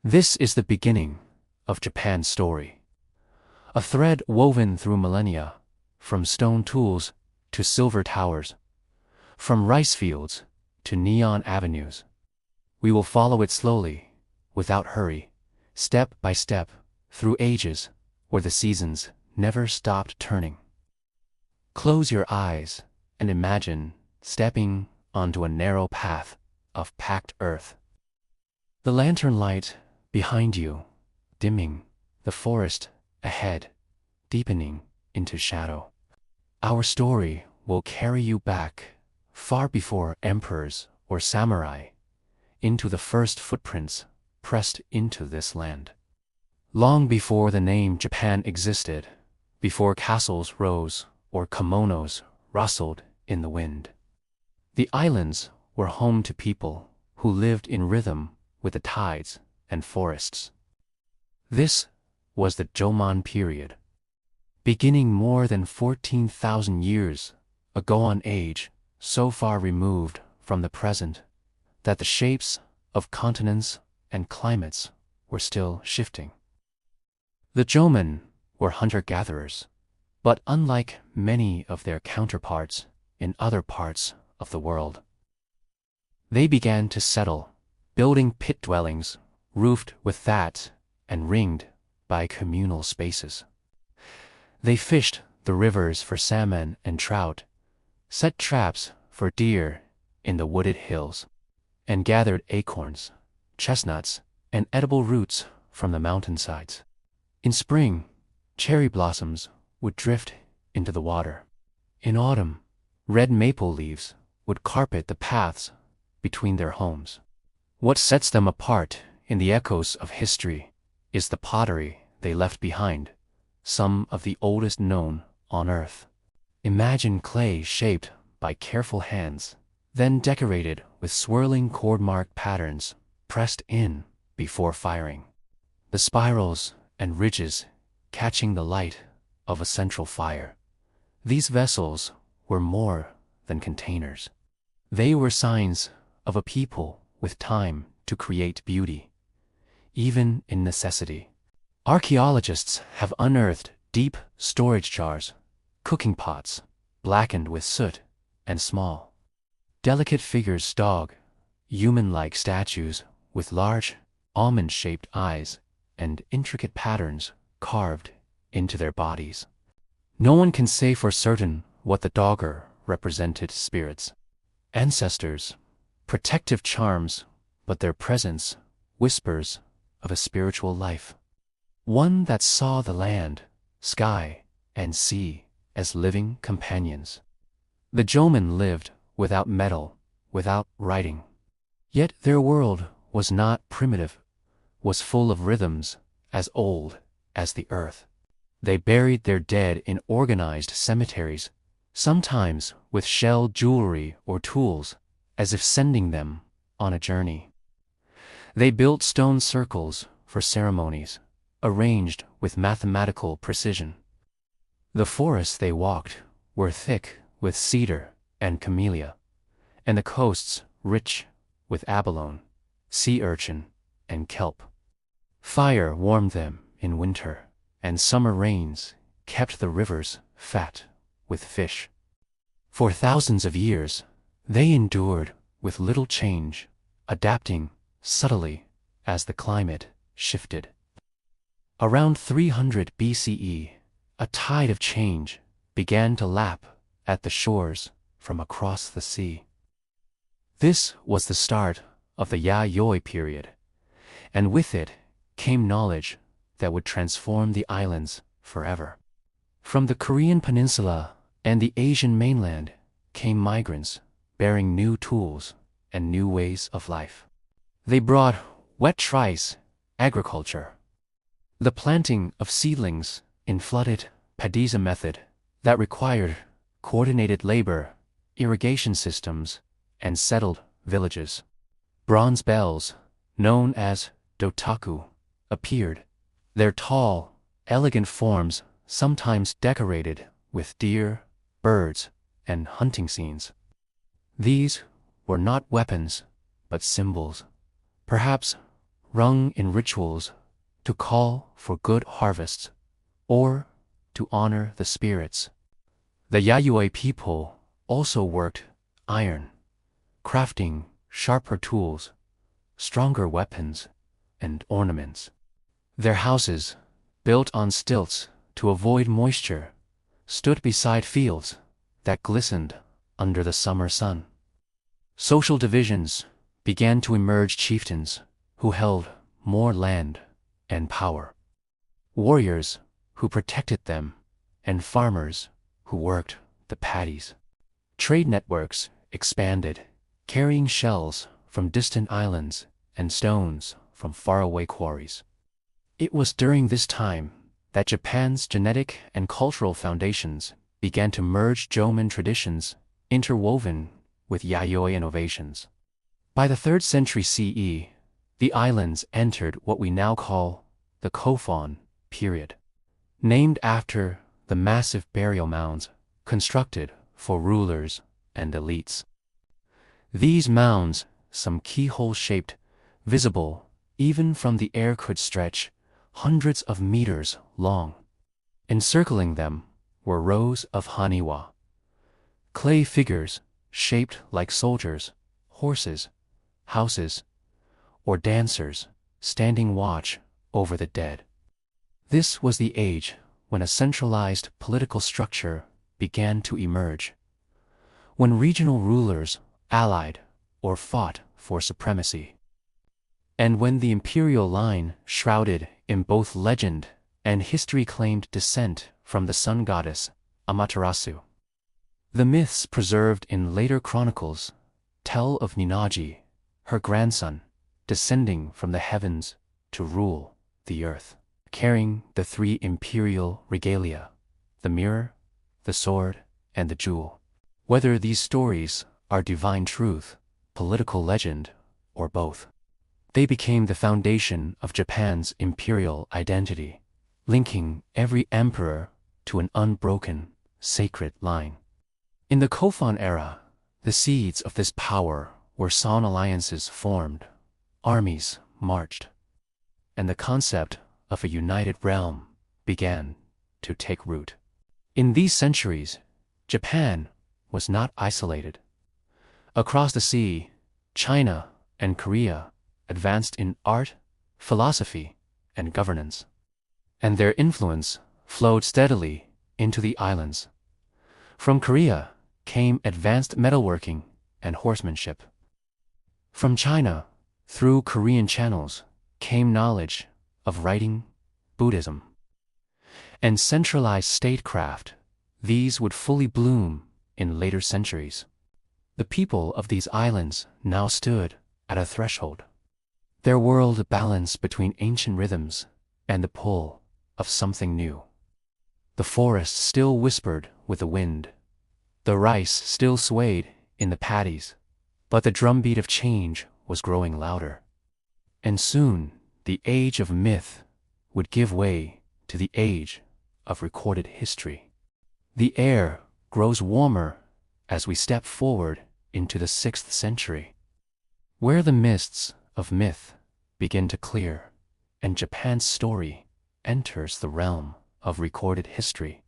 This is the beginning of Japan's story. A thread woven through millennia, from stone tools to silver towers, from rice fields to neon avenues. We will follow it slowly, without hurry, step by step, through ages where the seasons never stopped turning. Close your eyes and imagine stepping onto a narrow path of packed earth. The lantern light behind you, dimming, the forest ahead, deepening into shadow. Our story will carry you back, far before emperors or samurai, into the first footprints pressed into this land. Long before the name Japan existed, before castles rose or kimonos rustled in the wind. The islands were home to people who lived in rhythm with the tides and forests. This was the Jōmon period, beginning more than 14,000 years ago, an age so far removed from the present that the shapes of continents and climates were still shifting. The Jōmon were hunter-gatherers, but unlike many of their counterparts in other parts of the world, they began to settle, building pit dwellings roofed with thatch and ringed by communal spaces. They fished the rivers for salmon and trout, set traps for deer in the wooded hills, and gathered acorns, chestnuts, and edible roots from the mountainsides. In spring, cherry blossoms would drift into the water. In autumn, red maple leaves would carpet the paths between their homes. What sets them apart in the echoes of history is the pottery they left behind, some of the oldest known on earth. Imagine clay shaped by careful hands, then decorated with swirling cord-marked patterns pressed in before firing. The spirals and ridges catching the light of a central fire. These vessels were more than containers. They were signs of a people with time to create beauty, even in necessity. Archaeologists have unearthed deep storage jars, cooking pots, blackened with soot, and small, delicate figures dog, human-like statues with large, almond-shaped eyes and intricate patterns carved into their bodies. No one can say for certain what the dogger represented: spirits, ancestors, protective charms, but their presence whispers of a spiritual life, one that saw the land, sky, and sea as living companions. The Jōmon lived without metal, without writing. Yet their world was not primitive, was full of rhythms as old as the earth. They buried their dead in organized cemeteries, sometimes with shelled jewelry or tools, as if sending them on a journey. They built stone circles for ceremonies, arranged with mathematical precision. The forests they walked were thick with cedar and camellia, and the coasts rich with abalone, sea urchin, and kelp. Fire warmed them in winter, and summer rains kept the rivers fat with fish. For thousands of years, they endured with little change, adapting subtly as the climate shifted. Around 300 BCE, a tide of change began to lap at the shores from across the sea. This was the start of the Yayoi period, and with it came knowledge that would transform the islands forever. From the Korean peninsula and the Asian mainland came migrants bearing new tools and new ways of life. They brought wet rice, agriculture, the planting of seedlings in flooded Padisa method that required coordinated labor, irrigation systems, and settled villages. Bronze bells, known as dotaku, appeared, their tall, elegant forms sometimes decorated with deer, birds, and hunting scenes. These were not weapons, but symbols, perhaps rung in rituals to call for good harvests or to honor the spirits. The Yayoi people also worked iron, crafting sharper tools, stronger weapons, and ornaments. Their houses, built on stilts to avoid moisture, stood beside fields that glistened under the summer sun. Social divisions began to emerge: chieftains who held more land and power, warriors who protected them, and farmers who worked the paddies. Trade networks expanded, carrying shells from distant islands and stones from faraway quarries. It was during this time that Japan's genetic and cultural foundations began to merge: Jōmon traditions interwoven with Yayoi innovations. By the 3rd century CE, the islands entered what we now call the Heian Period, named after the massive burial mounds constructed for rulers and elites. These mounds, some keyhole-shaped, visible even from the air, could stretch hundreds of meters long. Encircling them were rows of haniwa, clay figures shaped like soldiers, horses, houses, or dancers standing watch over the dead. This was the age when a centralized political structure began to emerge, when regional rulers allied or fought for supremacy, and when the imperial line, shrouded in both legend and history, claimed descent from the sun goddess Amaterasu. The myths preserved in later chronicles tell of Ninnaji, her grandson, descending from the heavens to rule the earth, carrying the 3 imperial regalia: the mirror, the sword, and the jewel. Whether these stories are divine truth, political legend, or both, they became the foundation of Japan's imperial identity, linking every emperor to an unbroken, sacred line. In the Kofan era, the seeds of this power were sown: alliances formed, armies marched, and the concept of a united realm began to take root. In these centuries, Japan was not isolated. Across the sea, China and Korea advanced in art, philosophy, and governance, and their influence flowed steadily into the islands. From Korea came advanced metalworking and horsemanship. From China, through Korean channels, came knowledge of writing, Buddhism, and centralized statecraft. These would fully bloom in later centuries. The people of these islands now stood at a threshold. Their world balanced between ancient rhythms and the pull of something new. The forest still whispered with the wind. The rice still swayed in the paddies, but the drumbeat of change was growing louder. And soon, the age of myth would give way to the age of recorded history. The air grows warmer as we step forward into the 6th century, where the mists of myth begin to clear, and Japan's story enters the realm of recorded history.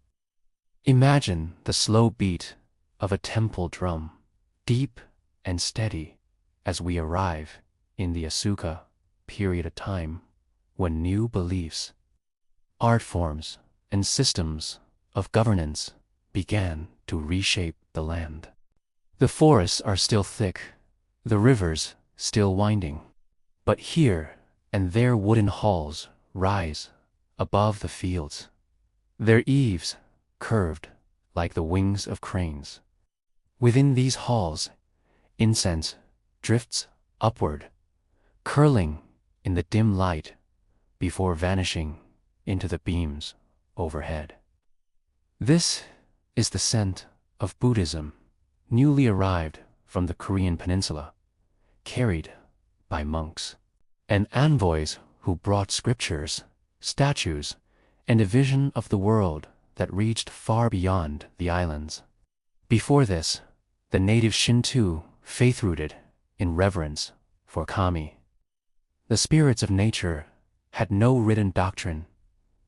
Imagine the slow beat of a temple drum, deep and steady, as we arrive in the Asuka period of time, when new beliefs, art forms, and systems of governance began to reshape the land. The forests are still thick, the rivers still winding, but here and there wooden halls rise above the fields, their eaves curved like the wings of cranes. Within these halls, incense drifts upward, curling in the dim light before vanishing into the beams overhead. This is the scent of Buddhism, newly arrived from the Korean peninsula, carried by monks and envoys who brought scriptures, statues, and a vision of the world that reached far beyond the islands. Before this, the native Shinto faith rooted in reverence for kami, The spirits of nature had no written doctrine,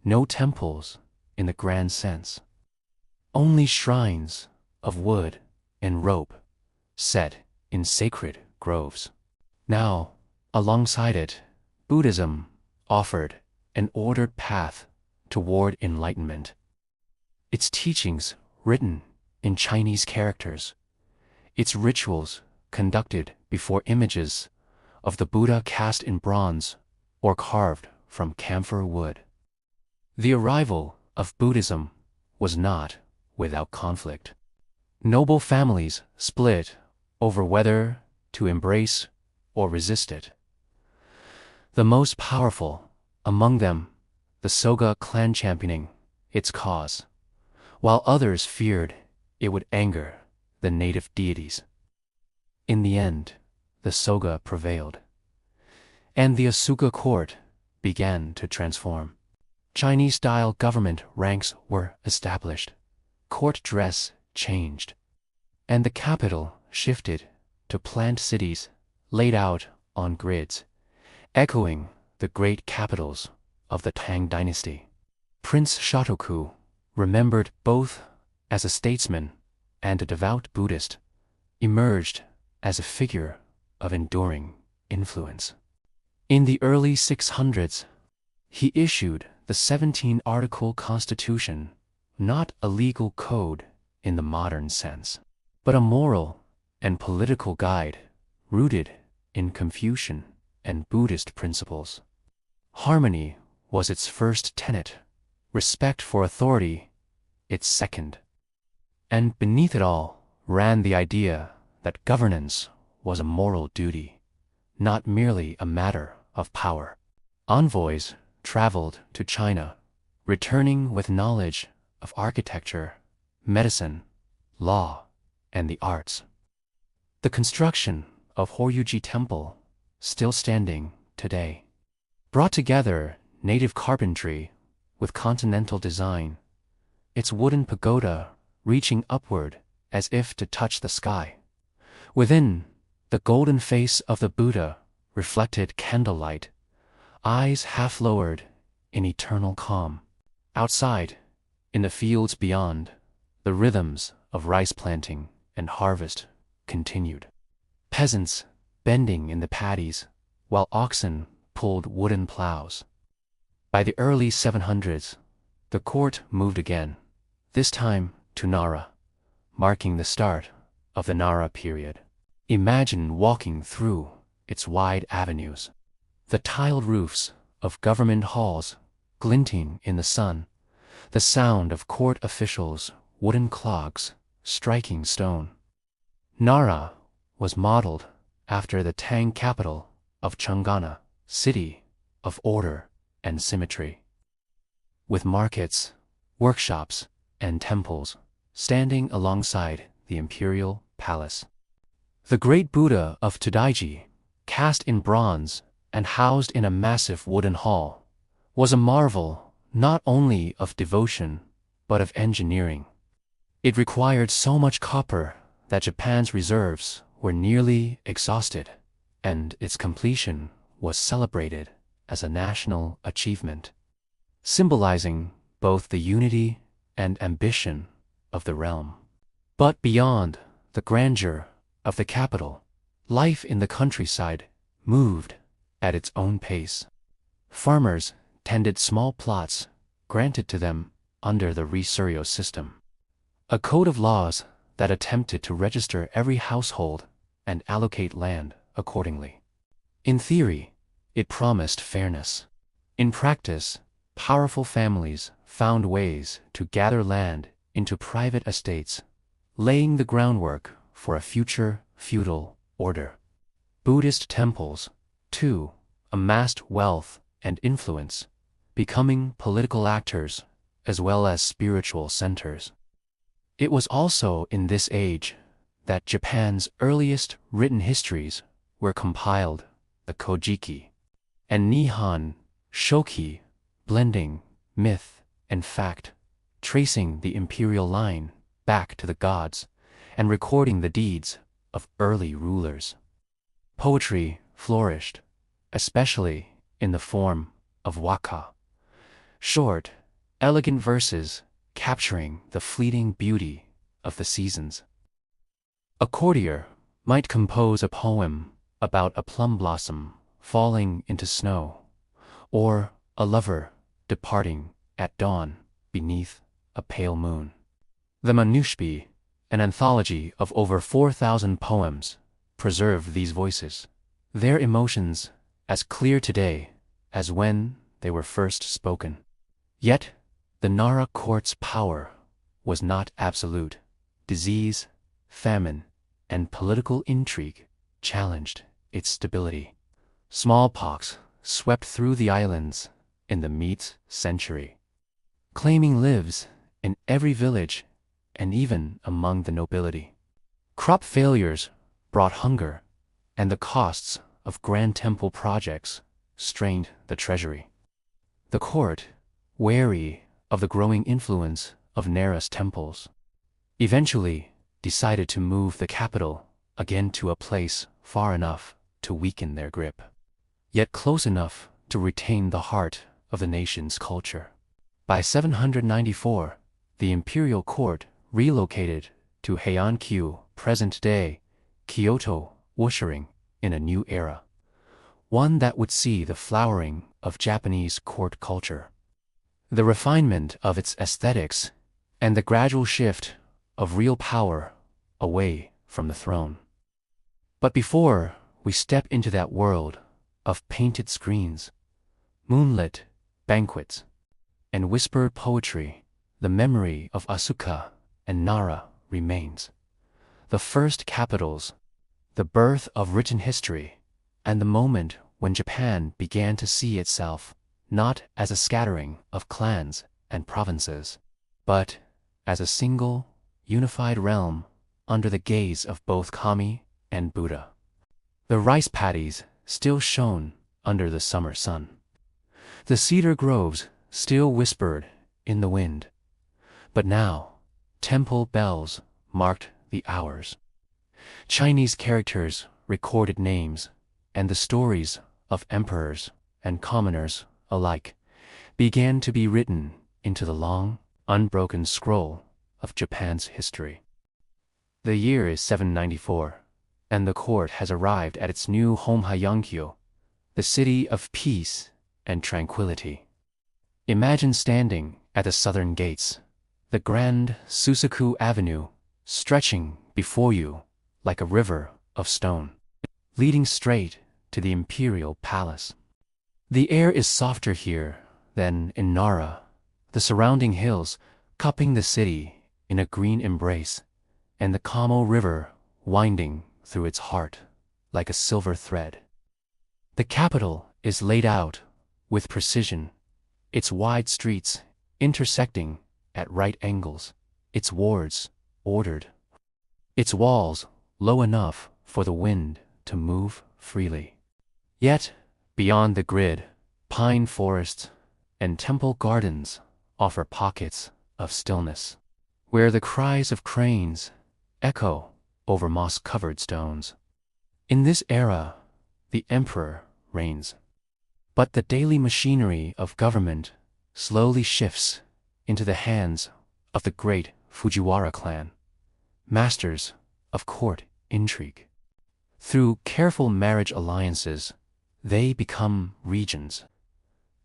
no temples in the grand sense. Only shrines of wood and rope set in sacred groves. Now, alongside it, Buddhism offered an ordered path toward enlightenment. Its teachings written in Chinese characters, its rituals conducted before images of the Buddha cast in bronze or carved from camphor wood. The arrival of Buddhism was not without conflict. Noble families split over whether to embrace or resist it. The most powerful among them, the Soga clan, championing its cause, while others feared it would anger the native deities. In the end, the Soga prevailed, and the Asuka court began to transform. Chinese-style government ranks were established, court dress changed, and the capital shifted to planned cities laid out on grids, echoing the great capitals of the Tang dynasty. Prince Shotoku, remembered both as a statesman and a devout Buddhist, emerged as a figure of enduring influence. In the early 600s, he issued the 17-article constitution, not a legal code in the modern sense, but a moral and political guide rooted in Confucian and Buddhist principles. Harmony was its first tenet, respect for authority its second. And beneath it all ran the idea that governance was a moral duty, not merely a matter of power. Envoys traveled to China, returning with knowledge of architecture, medicine, law, and the arts. The construction of Horyuji Temple, still standing today, brought together native carpentry with continental design, its wooden pagoda reaching upward as if to touch the sky. Within, the golden face of the Buddha reflected candlelight, eyes half lowered in eternal calm. Outside, in the fields beyond, the rhythms of rice planting and harvest continued. Peasants bending in the paddies, while oxen pulled wooden plows. By the early 700s, the court moved again, this time to Nara, marking the start of the Nara period. Imagine walking through its wide avenues, the tiled roofs of government halls glinting in the sun, the sound of court officials' wooden clogs striking stone. Nara was modeled after the Tang capital of Changana, city of order and symmetry, with markets, workshops, and temples standing alongside the imperial palace. The great Buddha of Todaiji, cast in bronze and housed in a massive wooden hall, was a marvel not only of devotion but of engineering. It required so much copper that Japan's reserves were nearly exhausted, and its completion was celebrated as a national achievement, symbolizing both the unity and ambition of the realm. But beyond the grandeur of the capital, life in the countryside moved at its own pace. Farmers tended small plots granted to them under the Risuryo system, a code of laws that attempted to register every household and allocate land accordingly. In theory, it promised fairness. In practice, powerful families found ways to gather land into private estates, laying the groundwork for a future feudal order. Buddhist temples, too, amassed wealth and influence, becoming political actors as well as spiritual centers. It was also in this age that Japan's earliest written histories were compiled, the Kojiki and Nihon Shoki, blending myth and fact, tracing the imperial line back to the gods and recording the deeds of early rulers. Poetry flourished, especially in the form of waka. Short, elegant verses capturing the fleeting beauty of the seasons. A courtier might compose a poem about a plum blossom falling into snow, or a lover departing at dawn beneath a pale moon. The Manusbi, an anthology of over 4,000 poems, preserve these voices, their emotions as clear today as when they were first spoken. Yet, the Nara court's power was not absolute. Disease, famine, and political intrigue challenged its stability. Smallpox swept through the islands in the mid-century, claiming lives in every village and even among the nobility. Crop failures brought hunger, and the costs of grand temple projects strained the treasury. The court, wary of the growing influence of Nara's temples, eventually decided to move the capital again to a place far enough to weaken their grip, yet close enough to retain the heart of the nation's culture. By 794, the imperial court relocated to Heian, present-day Kyoto, ushering in a new era, one that would see the flowering of Japanese court culture, the refinement of its aesthetics, and the gradual shift of real power away from the throne. But before we step into that world of painted screens, moonlit banquets, and whispered poetry, the memory of Asuka and Nara remains. The first capitals, the birth of written history, and the moment when Japan began to see itself not as a scattering of clans and provinces, but as a single, unified realm under the gaze of both Kami and Buddha. The rice paddies still shone under the summer sun. The cedar groves still whispered in the wind. But now, temple bells marked the hours. Chinese characters recorded names, and the stories of emperors and commoners alike began to be written into the long, unbroken scroll of Japan's history. The year is 794, and the court has arrived at its new home Heian, the city of peace and tranquility. Imagine standing at the southern gates, the grand Susaku Avenue stretching before you like a river of stone, leading straight to the imperial palace. The air is softer here than in Nara, the surrounding hills cupping the city in a green embrace, and the Kamo River winding through its heart like a silver thread. The capital is laid out with precision, its wide streets intersecting at right angles, its wards ordered, its walls low enough for the wind to move freely. Yet, beyond the grid, pine forests and temple gardens offer pockets of stillness, where the cries of cranes echo over moss-covered stones. In this era, the emperor reigns, but the daily machinery of government slowly shifts into the hands of the great Fujiwara clan, masters of court intrigue. Through careful marriage alliances, they become regents,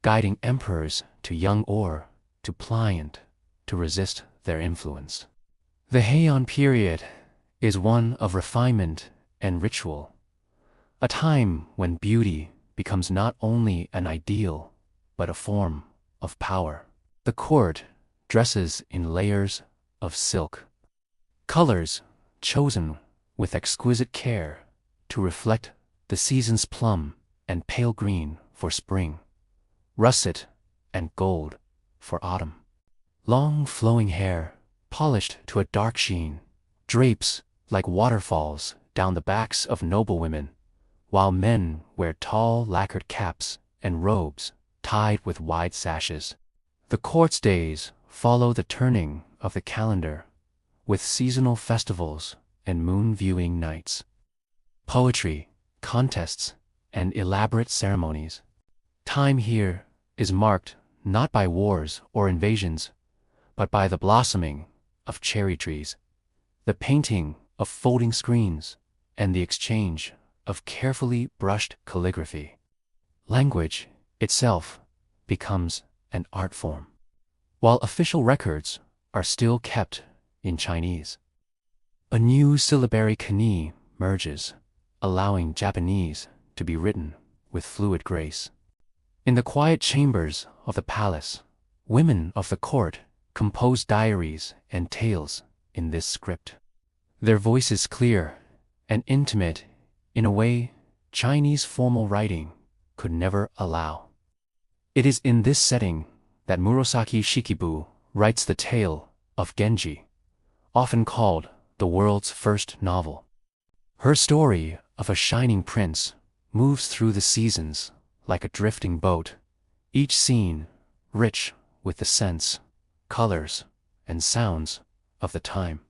guiding emperors to young or to pliant to resist their influence. The Heian period is one of refinement and ritual, a time when beauty becomes not only an ideal but a form of power. The court dresses in layers of silk, colors chosen with exquisite care to reflect the season's plum and pale green for spring, russet and gold for autumn. Long flowing hair, polished to a dark sheen, drapes like waterfalls down the backs of noblewomen, while men wear tall lacquered caps and robes tied with wide sashes. The court's days follow the turning of the calendar, with seasonal festivals and moon-viewing nights. Poetry, contests, and elaborate ceremonies. Time here is marked not by wars or invasions, but by the blossoming of cherry trees, the painting of folding screens, and the exchange of carefully brushed calligraphy. Language itself becomes an art form, while official records are still kept in Chinese. A new syllabary kanji merges, allowing Japanese to be written with fluid grace. In the quiet chambers of the palace, women of the court compose diaries and tales in this script. Their voice is clear and intimate in a way Chinese formal writing could never allow. It is in this setting that Murasaki Shikibu writes the tale of Genji, often called the world's first novel. Her story of a shining prince moves through the seasons like a drifting boat, each scene rich with the scents, colors, and sounds of the time.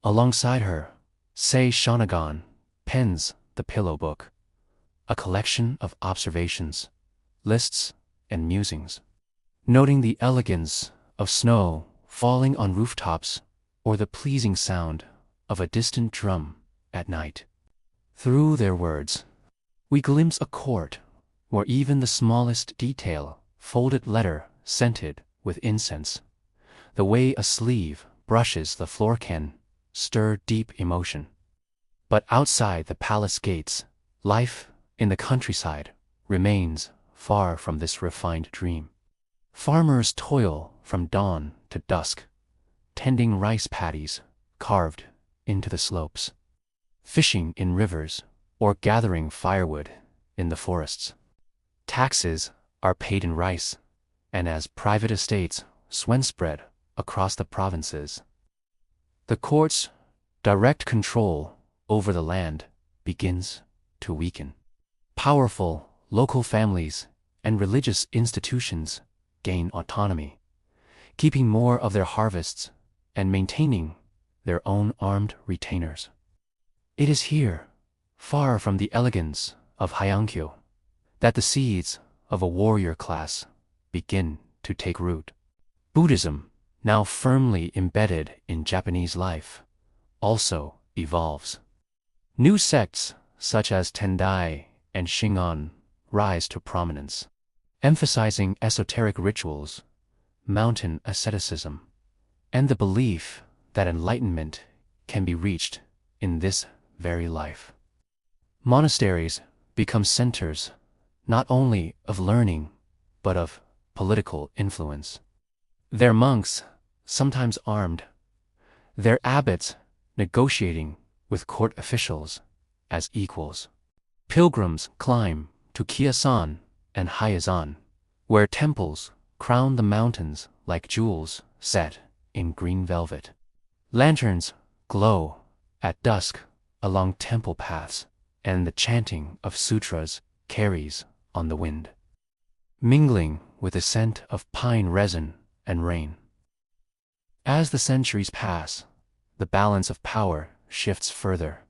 Alongside her, Sei Shonagon pens the Pillow Book, a collection of observations, lists, and musings, noting the elegance of snow falling on rooftops or the pleasing sound of a distant drum at night. Through their words, we glimpse a court where even the smallest detail, folded letter scented with incense, the way a sleeve brushes the floor can stir deep emotion. But outside the palace gates, life in the countryside remains far from this refined dream. Farmers toil from dawn to dusk, tending rice paddies carved into the slopes, fishing in rivers, or gathering firewood in the forests. Taxes are paid in rice, and as private estates spread across the provinces, the court's direct control over the land begins to weaken. Powerful local families and religious institutions gain autonomy, keeping more of their harvests and maintaining their own armed retainers. It is here, far from the elegance of Heian, that the seeds of a warrior class begin to take root. Buddhism, now firmly embedded in Japanese life, also evolves. New sects such as Tendai and Shingon rise to prominence, emphasizing esoteric rituals, mountain asceticism, and the belief that enlightenment can be reached in this very life. Monasteries become centers not only of learning, but of political influence. Their monks, sometimes armed, their abbots negotiating with court officials as equals. Pilgrims climb to Kiasan and Hyazan, where temples crown the mountains like jewels set in green velvet. Lanterns glow at dusk along temple paths, and the chanting of sutras carries on the wind, mingling with the scent of pine resin and rain. As the centuries pass, the balance of power shifts further.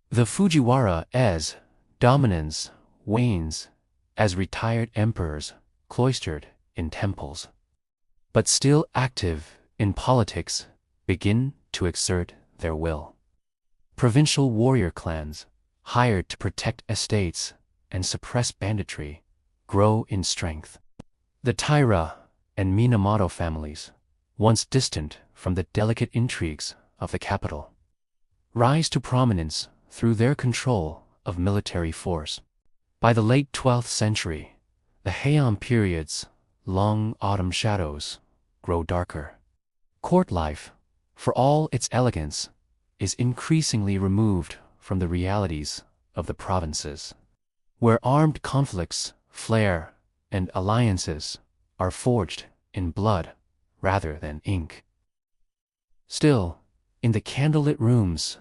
The Fujiwara's dominance wanes as retired emperors, cloistered in temples, but still active in politics, begin to exert their will. Provincial warrior clans, hired to protect estates and suppress banditry, grow in strength. The Taira and Minamoto families, once distant from the delicate intrigues of the capital, rise to prominence through their control of military force. By the late 12th century, the Heian Period's long autumn shadows grow darker. Court life, for all its elegance, is increasingly removed from the realities of the provinces, where armed conflicts flare and alliances are forged in blood rather than ink. Still, in the candlelit rooms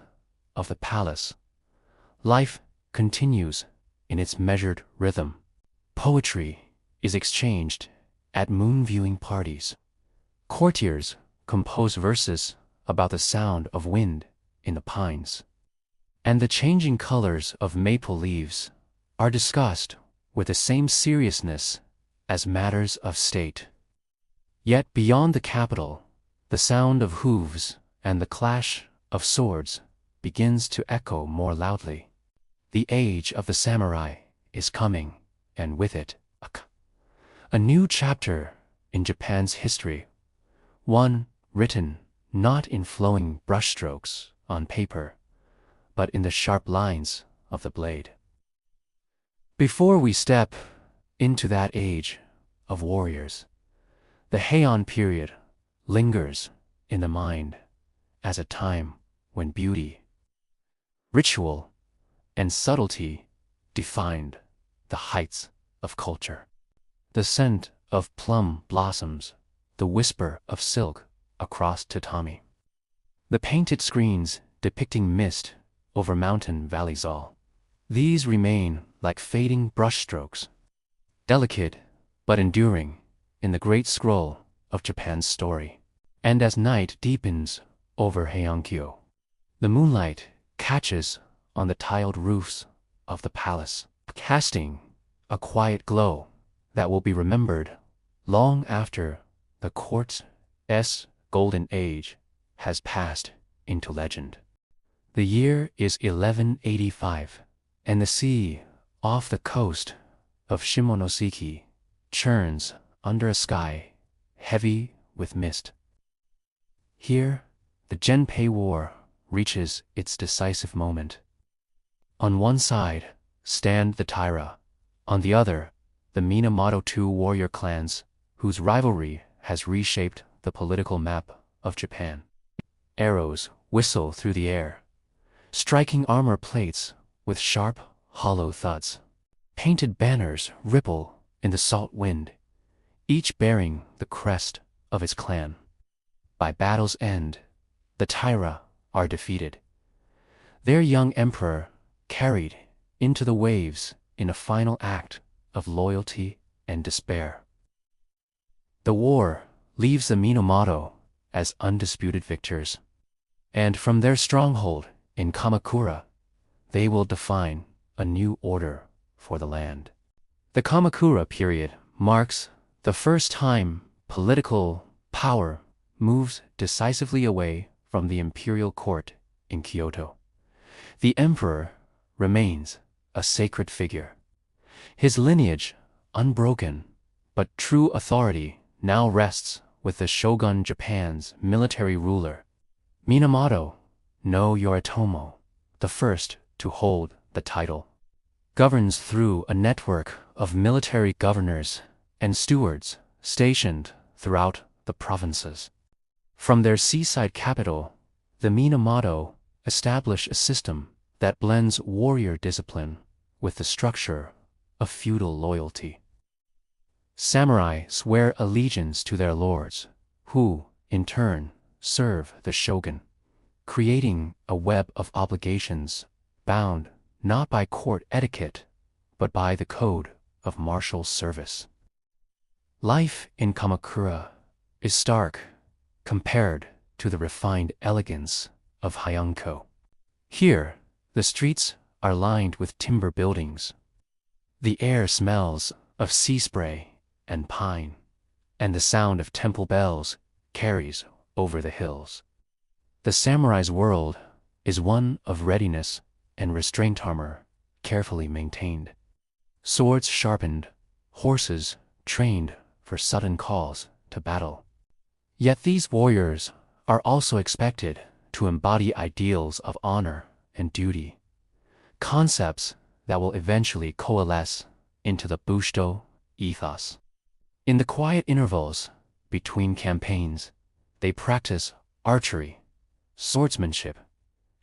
of the palace, life continues in its measured rhythm. Poetry is exchanged at moon-viewing parties. Courtiers compose verses about the sound of wind in the pines, and the changing colors of maple leaves are discussed with the same seriousness as matters of state. Yet beyond the capital, the sound of hooves and the clash of swords begins to echo more loudly. The age of the samurai is coming, and with it, a new chapter in Japan's history, one written not in flowing brushstrokes on paper, but in the sharp lines of the blade. Before we step into that age of warriors, the Heian period lingers in the mind as a time when beauty, ritual, and subtlety defined the heights of culture. The scent of plum blossoms, the whisper of silk across tatami. The painted screens depicting mist over mountain valleys, all these remain like fading brushstrokes, delicate but enduring in the great scroll of Japan's story. And as night deepens over Heiankyo, the moonlight catches on the tiled roofs of the palace, casting a quiet glow that will be remembered long after the court's golden age has passed into legend. The year is 1185, and the sea off the coast of Shimonoseki churns under a sky heavy with mist. Here, the Genpei War reaches its decisive moment. On one side stand the Taira, on the other, the Minamoto II warrior clans, whose rivalry has reshaped the political map of Japan. Arrows whistle through the air, striking armor plates with sharp, hollow thuds. Painted banners ripple in the salt wind, each bearing the crest of its clan. By battle's end, the Taira are defeated, their young emperor carried into the waves in a final act of loyalty and despair. The war leaves the Minamoto as undisputed victors, and from their stronghold in Kamakura, they will define a new order for the land. The Kamakura period marks the first time political power moves decisively away from the imperial court in Kyoto. The emperor remains a sacred figure, his lineage unbroken, but true authority now rests with the Shogun, Japan's military ruler, Minamoto no Yoritomo, the first to hold the title. Governs through a network of military governors and stewards stationed throughout the provinces. From their seaside capital, the Minamoto establish a system that blends warrior discipline with the structure of feudal loyalty. Samurai swear allegiance to their lords, who, in turn, serve the shogun, creating a web of obligations bound not by court etiquette, but by the code of martial service. Life in Kamakura is stark compared to the refined elegance of Heianko. Here, the streets are lined with timber buildings. The air smells of sea spray and pine, and the sound of temple bells carries over the hills. The samurai's world is one of readiness and restraint, armor carefully maintained, swords sharpened, horses trained for sudden calls to battle. Yet these warriors are also expected to embody ideals of honor and duty, concepts that will eventually coalesce into the Bushido ethos. In the quiet intervals between campaigns, they practice archery, swordsmanship,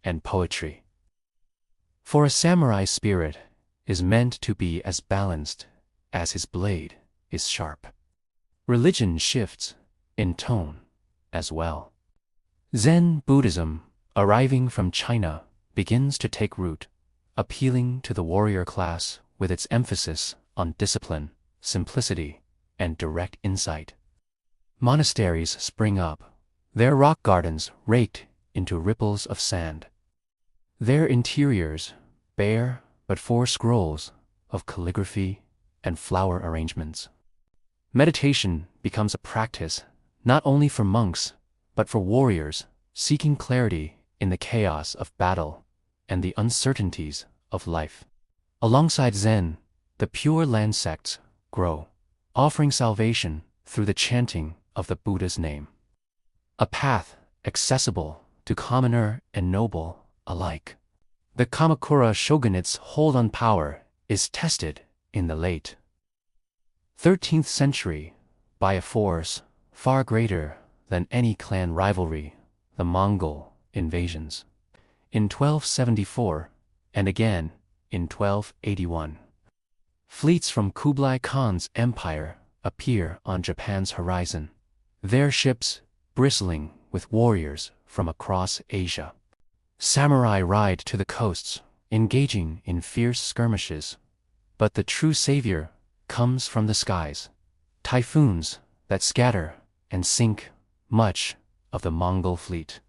and poetry. For a samurai's spirit is meant to be as balanced as his blade is sharp. Religion shifts in tone as well. Zen Buddhism, arriving from China, begins to take root, appealing to the warrior class with its emphasis on discipline, simplicity, and direct insight. Monasteries spring up, their rock gardens raked into ripples of sand. Their interiors bare but for scrolls of calligraphy and flower arrangements. Meditation becomes a practice not only for monks, but for warriors seeking clarity in the chaos of battle and the uncertainties of life. Alongside Zen, the Pure Land sects grow, offering salvation through the chanting of the Buddha's name. A path accessible to commoner and noble alike. The Kamakura shogunate's hold on power is tested in the late 13th century by a force far greater than any clan rivalry, the Mongol invasions. In 1274, and again in 1281, fleets from Kublai Khan's empire appear on Japan's horizon, their ships bristling with warriors from across Asia. Samurai ride to the coasts, engaging in fierce skirmishes, but the true savior comes from the skies, typhoons that scatter and sink much of the Mongol fleet.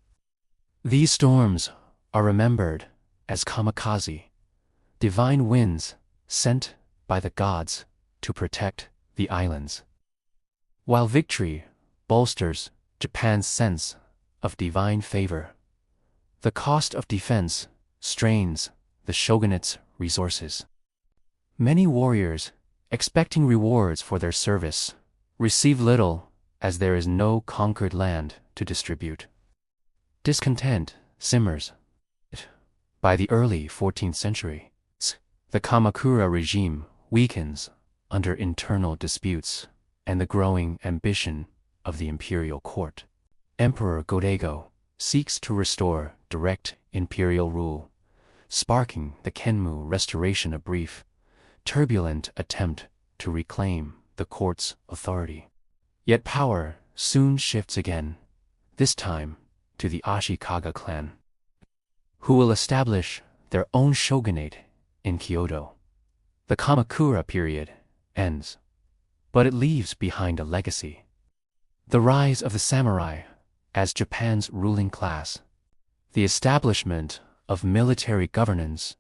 These storms are remembered as kamikaze, divine winds sent by the gods to protect the islands. While victory bolsters Japan's sense of divine favor, the cost of defense strains the shogunate's resources. Many warriors, expecting rewards for their service, receive little as there is no conquered land to distribute. Discontent simmers. By the early 14th century, the Kamakura regime weakens under internal disputes and the growing ambition of the imperial court. Emperor Godaigo seeks to restore direct imperial rule, sparking the Meiji Restoration, a brief, turbulent attempt to reclaim the court's authority. Yet power soon shifts again, this time to the Ashikaga clan, who will establish their own shogunate in Kyoto. The Kamakura period ends, but it leaves behind a legacy. The rise of the samurai as Japan's ruling class, the establishment of military governance,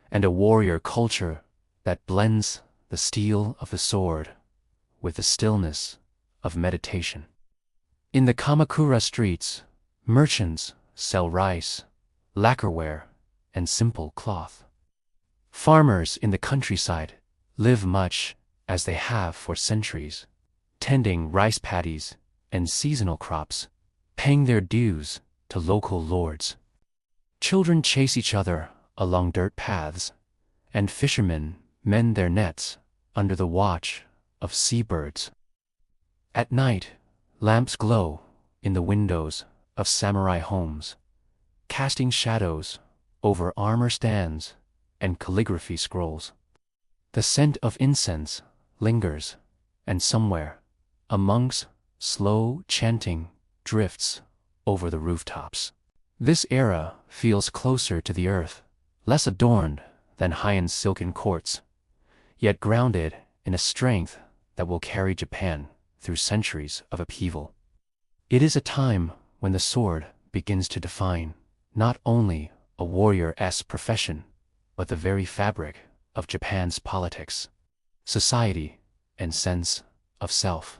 and a warrior culture that blends the steel of the sword with the stillness of meditation. In the Kamakura streets, merchants sell rice, lacquerware, and simple cloth. Farmers in the countryside live much as they have for centuries, tending rice paddies and seasonal crops, paying their dues to local lords. Children chase each other along dirt paths, and fishermen mend their nets under the watch of seabirds. At night, lamps glow in the windows of samurai homes, casting shadows over armor stands and calligraphy scrolls. The scent of incense lingers, and somewhere, a monk's slow chanting drifts over the rooftops. This era feels closer to the earth, less adorned than Heian's silken courts, yet grounded in a strength that will carry Japan through centuries of upheaval. It is a time when the sword begins to define not only a warrior's profession, but the very fabric of Japan's politics, society, and sense of self.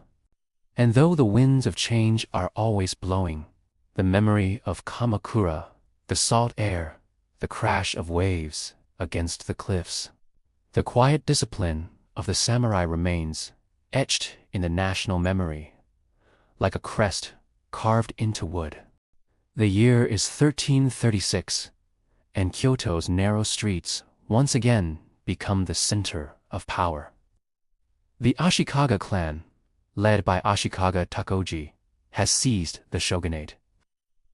And though the winds of change are always blowing, the memory of Kamakura, the salt air, the crash of waves against the cliffs, the quiet discipline of the samurai remains etched in the national memory, like a crest carved into wood. The year is 1336, and Kyoto's narrow streets once again become the center of power. The Ashikaga clan, led by Ashikaga Takoji, has seized the shogunate,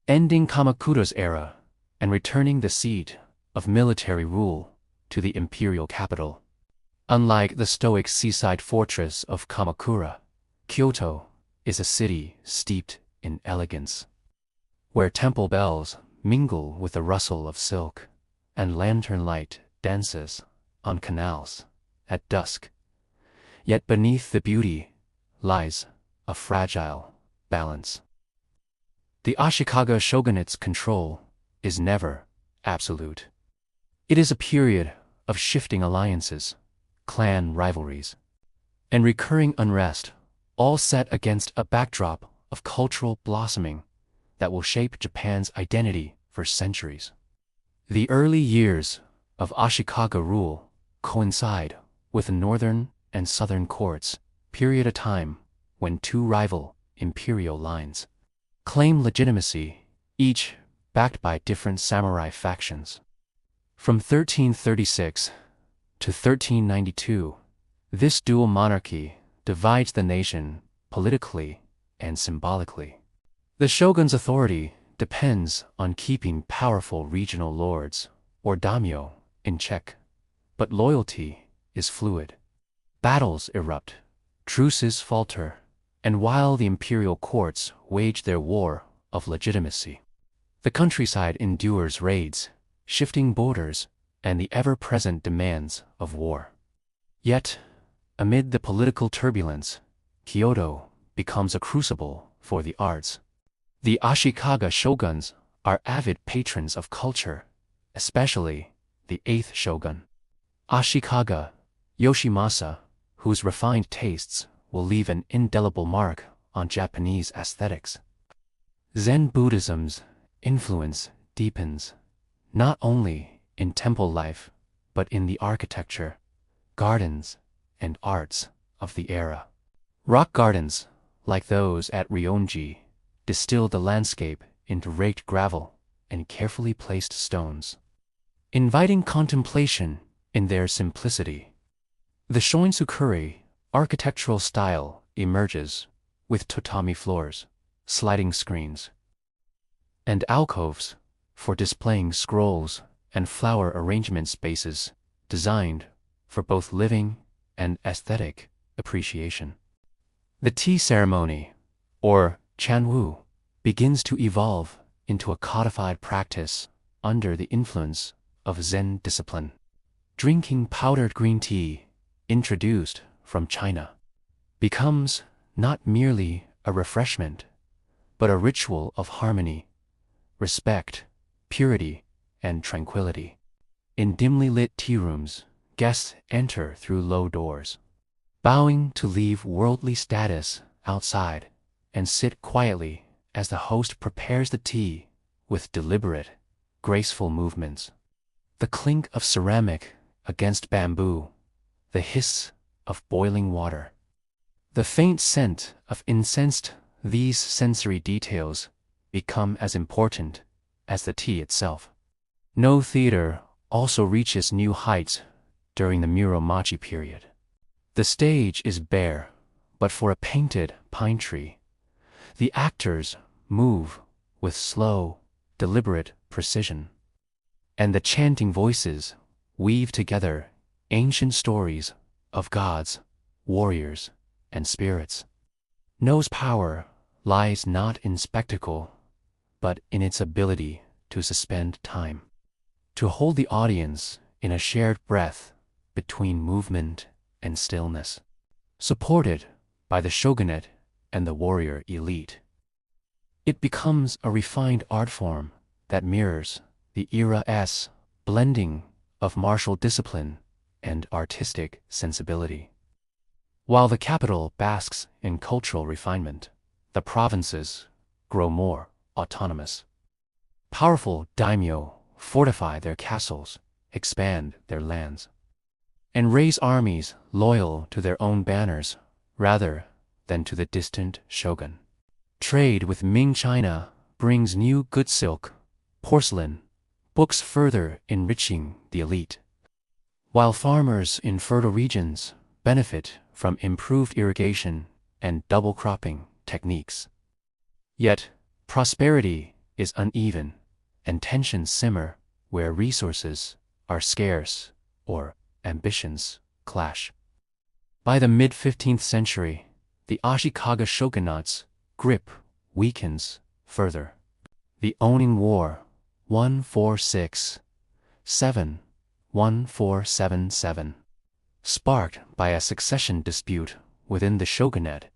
ending Kamakura's era and returning the seat of military rule to the imperial capital. Unlike the stoic seaside fortress of Kamakura, Kyoto is a city steeped in elegance, where temple bells mingle with the rustle of silk, and lantern light dances on canals at dusk. Yet beneath the beauty lies a fragile balance. The Ashikaga shogunate's control is never absolute. It is a period of shifting alliances, clan rivalries, and recurring unrest, all set against a backdrop of cultural blossoming that will shape Japan's identity for centuries. The early years of Ashikaga rule coincide with the northern and southern courts, period of time when two rival imperial lines claim legitimacy, each backed by different samurai factions. From 1336 to 1392, this dual monarchy divides the nation politically and symbolically. The shogun's authority depends on keeping powerful regional lords, or daimyo, in check, but loyalty is fluid. Battles erupt, truces falter, and while the imperial courts wage their war of legitimacy, the countryside endures raids, shifting borders, and the ever-present demands of war. Yet, amid the political turbulence, Kyoto becomes a crucible for the arts. The Ashikaga shoguns are avid patrons of culture, especially the 8th shogun, Ashikaga Yoshimasa, whose refined tastes will leave an indelible mark on Japanese aesthetics. Zen Buddhism's influence deepens, not only in temple life, but in the architecture, gardens, and arts of the era. Rock gardens, like those at Rionji, distill the landscape into raked gravel and carefully placed stones, inviting contemplation in their simplicity. The Shoin-sukuri architectural style emerges with tatami floors, sliding screens, and alcoves for displaying scrolls and flower arrangement spaces designed for both living and aesthetic appreciation. The tea ceremony, or chanwu, begins to evolve into a codified practice under the influence of Zen discipline. Drinking powdered green tea, introduced from China, becomes not merely a refreshment, but a ritual of harmony, respect, purity, and tranquility. In dimly lit tea rooms, guests enter through low doors, bowing to leave worldly status outside and sit quietly as the host prepares the tea with deliberate, graceful movements. The clink of ceramic against bamboo, the hiss of boiling water, the faint scent of incense, these sensory details become as important as the tea itself. No theater also reaches new heights during the Muromachi period. The stage is bare, but for a painted pine tree, the actors move with slow, deliberate precision, and the chanting voices weave together ancient stories of gods, warriors, and spirits. No's power lies not in spectacle, but in its ability to suspend time, to hold the audience in a shared breath between movement and stillness, supported by the shogunate and the warrior elite. It becomes a refined art form that mirrors the era's blending of martial discipline and artistic sensibility. While the capital basks in cultural refinement, the provinces grow more autonomous. Powerful daimyo fortify their castles, expand their lands, and raise armies loyal to their own banners rather than to the distant shogun. Trade with Ming China brings new good silk, porcelain, books further enriching the elite, while farmers in fertile regions benefit from improved irrigation and double cropping techniques. Yet, prosperity is uneven, and tensions simmer where resources are scarce or ambitions clash. By the mid-15th century, the Ashikaga shogunate's grip weakens further. The Onin War, 1467-1477, sparked by a succession dispute within the shogunate,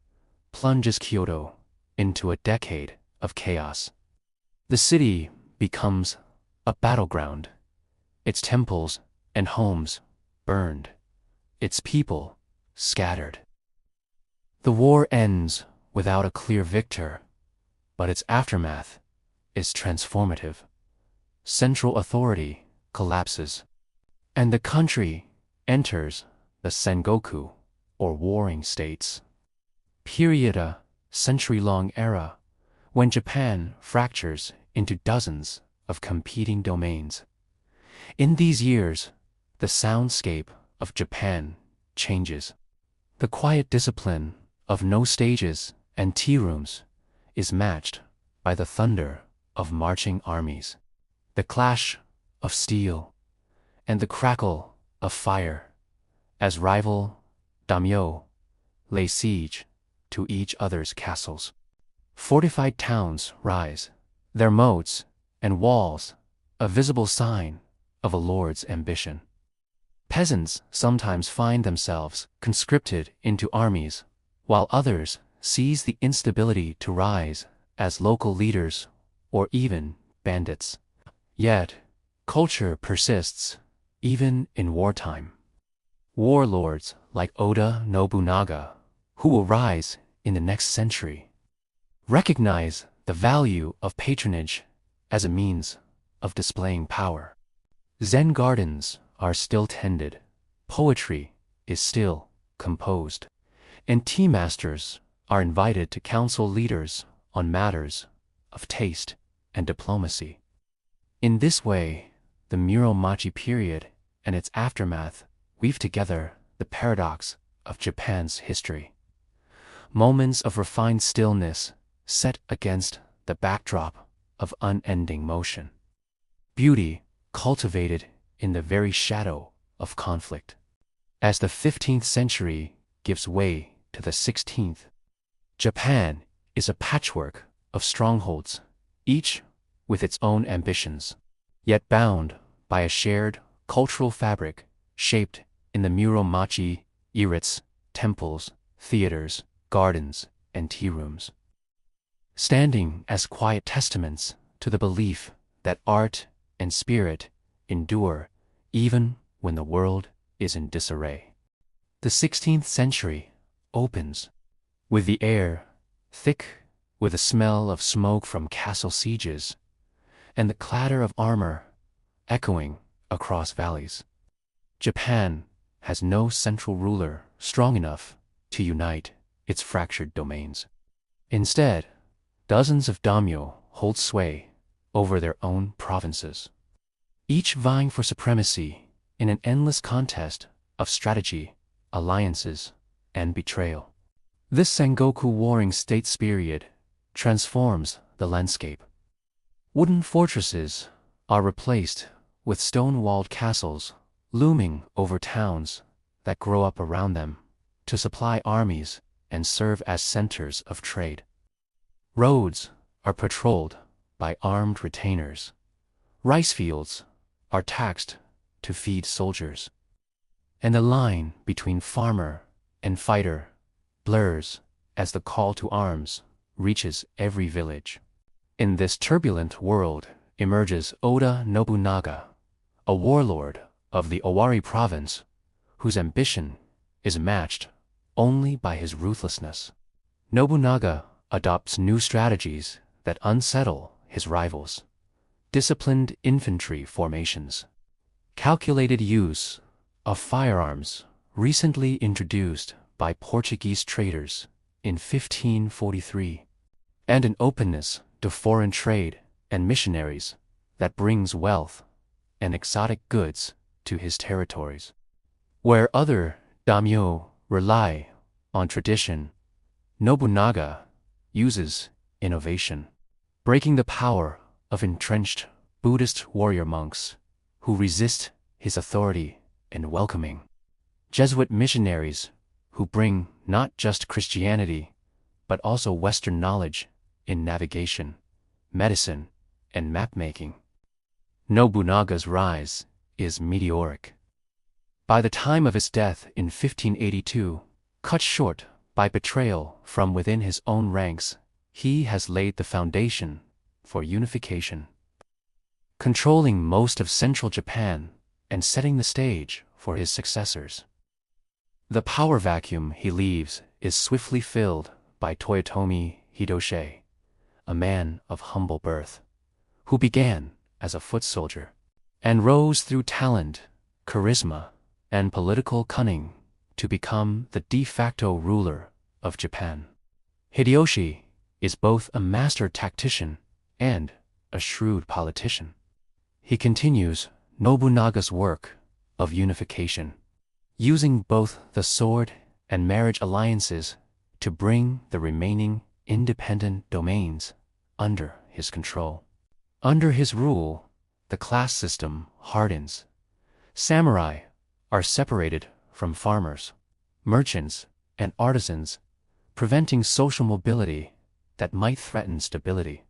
plunges Kyoto into a decade of chaos. The city becomes a battleground, its temples and homes burned, its people scattered. The war ends without a clear victor, but its aftermath is transformative. Central authority collapses, and the country enters the Sengoku, or warring states. Period, a century-long era when Japan fractures into dozens of competing domains. In these years, the soundscape of Japan changes. The quiet discipline of no stages and tea rooms is matched by the thunder of marching armies, the clash of steel, and the crackle of fire as rival daimyo lay siege to each other's castles. Fortified towns rise, their moats and walls a visible sign of a lord's ambition. Peasants sometimes find themselves conscripted into armies, while others seize the instability to rise as local leaders or even bandits. Yet, culture persists, even in wartime. Warlords like Oda Nobunaga, who will rise in the next century, recognize the value of patronage as a means of displaying power. Zen gardens are still tended, poetry is still composed, and tea masters are invited to counsel leaders on matters of taste and diplomacy. In this way, the Muromachi period and its aftermath weave together the paradox of Japan's history. Moments of refined stillness set against the backdrop of unending motion. Beauty cultivated in the very shadow of conflict. As the 15th century gives way to the 16th, Japan is a patchwork of strongholds, each with its own ambitions, yet bound by a shared cultural fabric shaped in the Muromachi era's temples, theaters, gardens, and tea rooms. Standing as quiet testaments to the belief that art and spirit endure even when the world is in disarray. The 16th century opens with the air thick with the smell of smoke from castle sieges and the clatter of armor echoing across valleys. Japan has no central ruler strong enough to unite its fractured domains. Instead, dozens of daimyo hold sway over their own provinces, each vying for supremacy in an endless contest of strategy, alliances, and betrayal. This Sengoku warring states period transforms the landscape. Wooden fortresses are replaced with stone-walled castles looming over towns that grow up around them to supply armies and serve as centers of trade. Roads are patrolled by armed retainers. Rice fields are taxed to feed soldiers. And the line between farmer and fighter blurs as the call to arms reaches every village. In this turbulent world emerges Oda Nobunaga, a warlord of the Owari province whose ambition is matched only by his ruthlessness. Nobunaga adopts new strategies that unsettle his rivals. Disciplined infantry formations, calculated use of firearms recently introduced by Portuguese traders in 1543, and an openness to foreign trade and missionaries that brings wealth and exotic goods to his territories. Where other daimyo rely on tradition, Nobunaga uses innovation, breaking the power of entrenched Buddhist warrior monks who resist his authority and welcoming Jesuit missionaries who bring not just Christianity but also Western knowledge in navigation, medicine, and map-making. Nobunaga's rise is meteoric. By the time of his death in 1582, cut short by betrayal from within his own ranks, he has laid the foundation for unification, controlling most of central Japan and setting the stage for his successors. The power vacuum he leaves is swiftly filled by Toyotomi Hideyoshi, a man of humble birth, who began as a foot soldier and rose through talent, charisma, and political cunning to become the de facto ruler of Japan. Hideyoshi is both a master tactician and a shrewd politician. He continues Nobunaga's work of unification, using both the sword and marriage alliances to bring the remaining independent domains under his control. Under his rule, the class system hardens. Samurai are separated from farmers, merchants, and artisans, preventing social mobility that might threaten stability.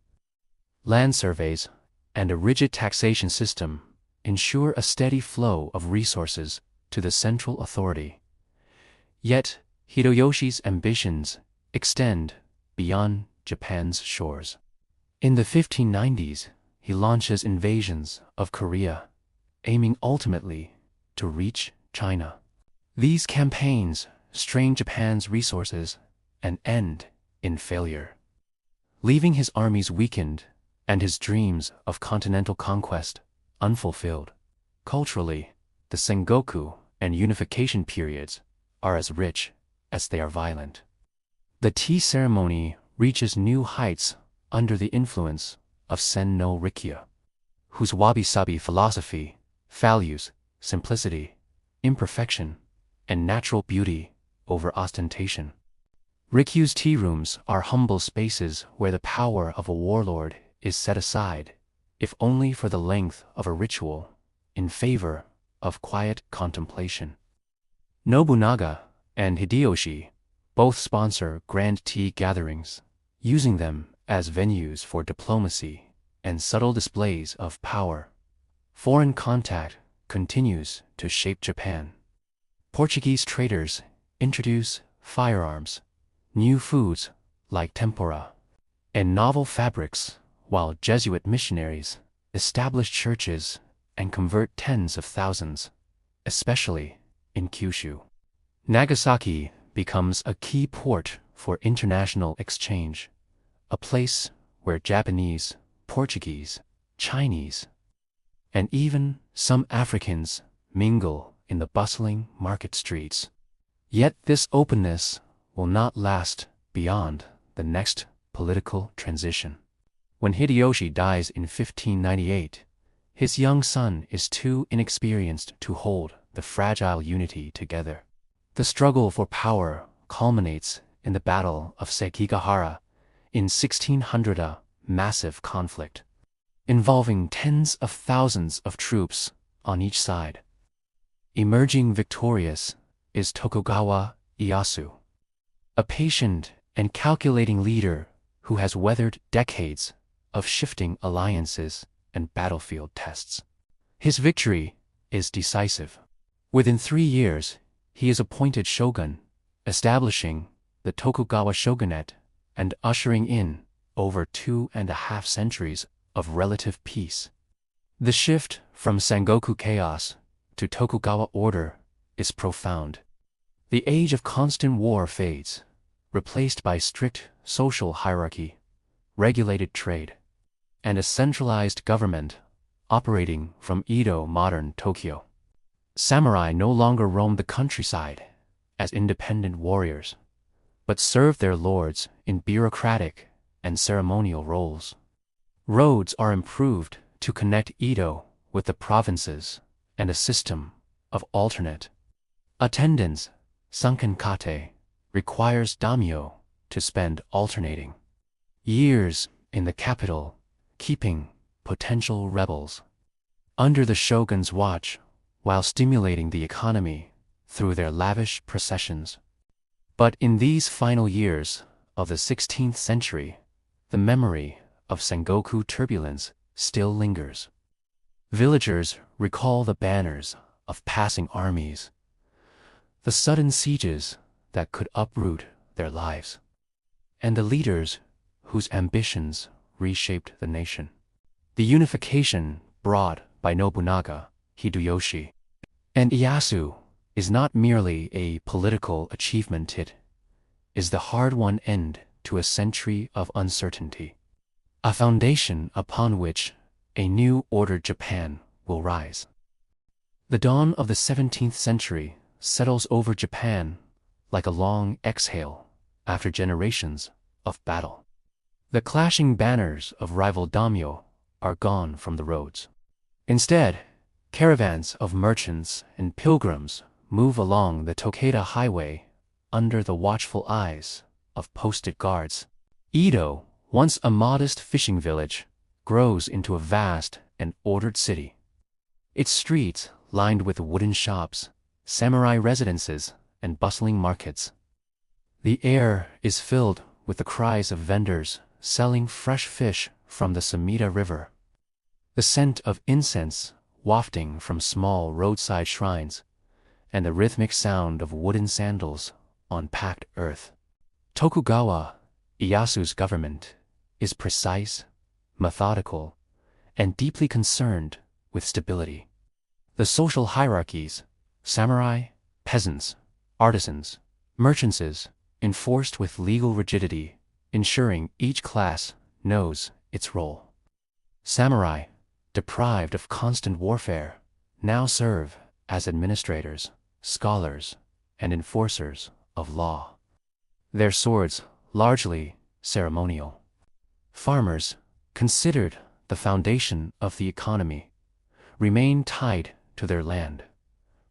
Land surveys and a rigid taxation system ensure a steady flow of resources to the central authority. Yet, Hideyoshi's ambitions extend beyond Japan's shores. In the 1590s, he launches invasions of Korea, aiming ultimately to reach China. These campaigns strain Japan's resources and end in failure, leaving his armies weakened and his dreams of continental conquest unfulfilled. Culturally, the Sengoku and Unification periods are as rich as they are violent. The tea ceremony reaches new heights under the influence of Sen no Rikyū, whose wabi-sabi philosophy values simplicity, imperfection, and natural beauty over ostentation. Rikyū's tea rooms are humble spaces where the power of a warlord is set aside, if only for the length of a ritual, in favor of quiet contemplation. Nobunaga and Hideyoshi both sponsor grand tea gatherings, using them as venues for diplomacy and subtle displays of power. Foreign contact continues to shape Japan. Portuguese traders introduce firearms, new foods like tempura, and novel fabrics, while Jesuit missionaries establish churches and convert tens of thousands, especially in Kyushu. Nagasaki becomes a key port for international exchange, a place where Japanese, Portuguese, Chinese, and even some Africans mingle in the bustling market streets. Yet this openness will not last beyond the next political transition. When Hideyoshi dies in 1598, his young son is too inexperienced to hold the fragile unity together. The struggle for power culminates in the Battle of Sekigahara in 1600, a massive conflict involving tens of thousands of troops on each side. Emerging victorious is Tokugawa Ieyasu, a patient and calculating leader who has weathered decades of shifting alliances and battlefield tests. His victory is decisive. Within 3 years, he is appointed shogun, establishing the Tokugawa shogunate and ushering in over 2.5 centuries of relative peace. The shift from Sengoku chaos to Tokugawa order is profound. The age of constant war fades, replaced by strict social hierarchy, regulated trade, and a centralized government operating from Edo, modern Tokyo. Samurai no longer roam the countryside as independent warriors, but serve their lords in bureaucratic and ceremonial roles. Roads are improved to connect Edo with the provinces, and a system of alternate attendance, sankenkate, requires daimyo to spend alternating years in the capital, keeping potential rebels under the shogun's watch while stimulating the economy through their lavish processions. But in these final years of the 16th century, the memory of Sengoku turbulence still lingers. Villagers recall the banners of passing armies, the sudden sieges that could uproot their lives, and the leaders whose ambitions reshaped the nation. The unification brought by Nobunaga, Hideyoshi, and Ieyasu is not merely a political achievement, it is the hard-won end to a century of uncertainty, a foundation upon which a new ordered Japan will rise. The dawn of the 17th century settles over Japan like a long exhale after generations of battle. The clashing banners of rival daimyo are gone from the roads. Instead, caravans of merchants and pilgrims move along the Tokeda Highway under the watchful eyes of posted guards. Edo, once a modest fishing village, grows into a vast and ordered city. Its streets lined with wooden shops, samurai residences, and bustling markets. The air is filled with the cries of vendors selling fresh fish from the Sumida River. The scent of incense wafting from small roadside shrines, and the rhythmic sound of wooden sandals on packed earth. Tokugawa Ieyasu's government is precise, methodical, and deeply concerned with stability. The social hierarchies, samurai, peasants, artisans, merchants, enforced with legal rigidity, ensuring each class knows its role. Samurai, deprived of constant warfare, now serve as administrators, scholars, and enforcers of law. Their swords largely ceremonial. Farmers, considered the foundation of the economy, remain tied to their land,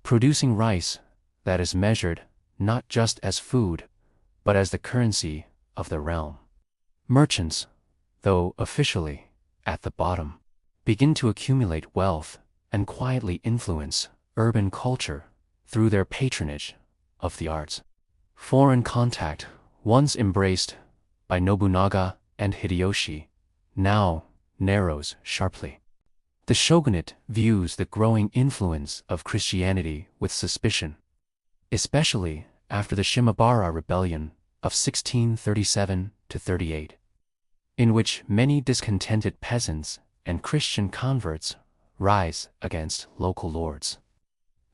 producing rice that is measured not just as food, but as the currency of the realm. Merchants, though officially at the bottom, begin to accumulate wealth and quietly influence urban culture through their patronage of the arts. Foreign contact, once embraced by Nobunaga and Hideyoshi, now narrows sharply. The shogunate views the growing influence of Christianity with suspicion, especially after the Shimabara Rebellion of 1637–38, in which many discontented peasants and Christian converts rise against local lords.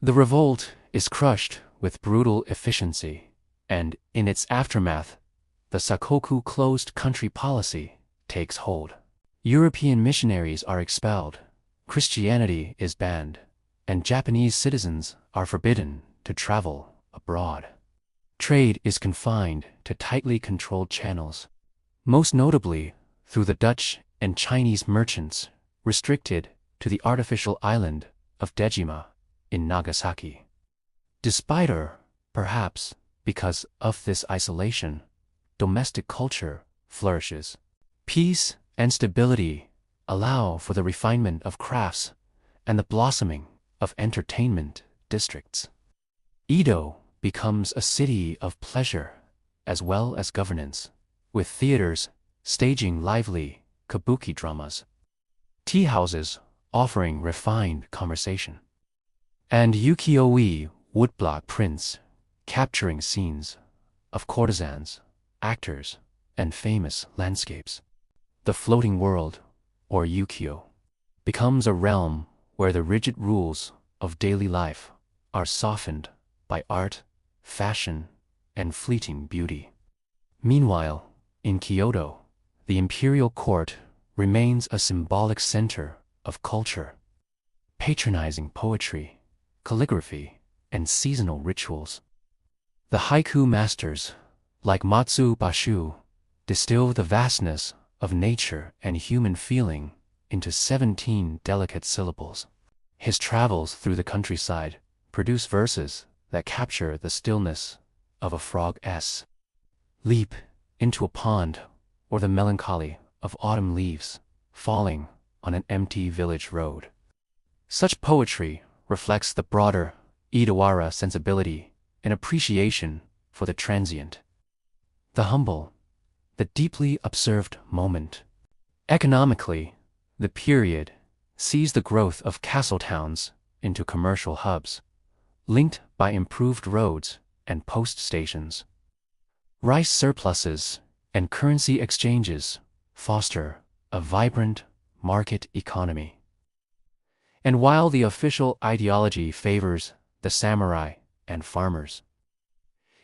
The revolt is crushed with brutal efficiency, and in its aftermath, the Sakoku closed country policy takes hold. European missionaries are expelled, Christianity is banned, and Japanese citizens are forbidden to travel abroad. Trade is confined to tightly controlled channels, most notably through the Dutch and Chinese merchants restricted to the artificial island of Dejima in Nagasaki. Despite or perhaps because of this isolation, domestic culture flourishes. Peace and stability allow for the refinement of crafts and the blossoming of entertainment districts. Edo becomes a city of pleasure as well as governance, with theaters staging lively kabuki dramas, tea houses offering refined conversation, and ukiyo-e woodblock prints capturing scenes of courtesans, actors, and famous landscapes. The floating world, or ukiyo, becomes a realm where the rigid rules of daily life are softened by art, fashion, and fleeting beauty. Meanwhile, in Kyoto, the imperial court remains a symbolic center of culture, patronizing poetry, calligraphy, and seasonal rituals. The haiku masters, like Matsu Basho, distill the vastness of nature and human feeling into 17 delicate syllables. His travels through the countryside produce verses that capture the stillness of a frog's leap into a pond, or the melancholy of autumn leaves falling on an empty village road. Such poetry reflects the broader Edawara sensibility and appreciation for the transient, the humble, the deeply observed moment. Economically, the period sees the growth of castle towns into commercial hubs, linked by improved roads and post stations. Rice surpluses and currency exchanges foster a vibrant market economy. And while the official ideology favors the samurai and farmers.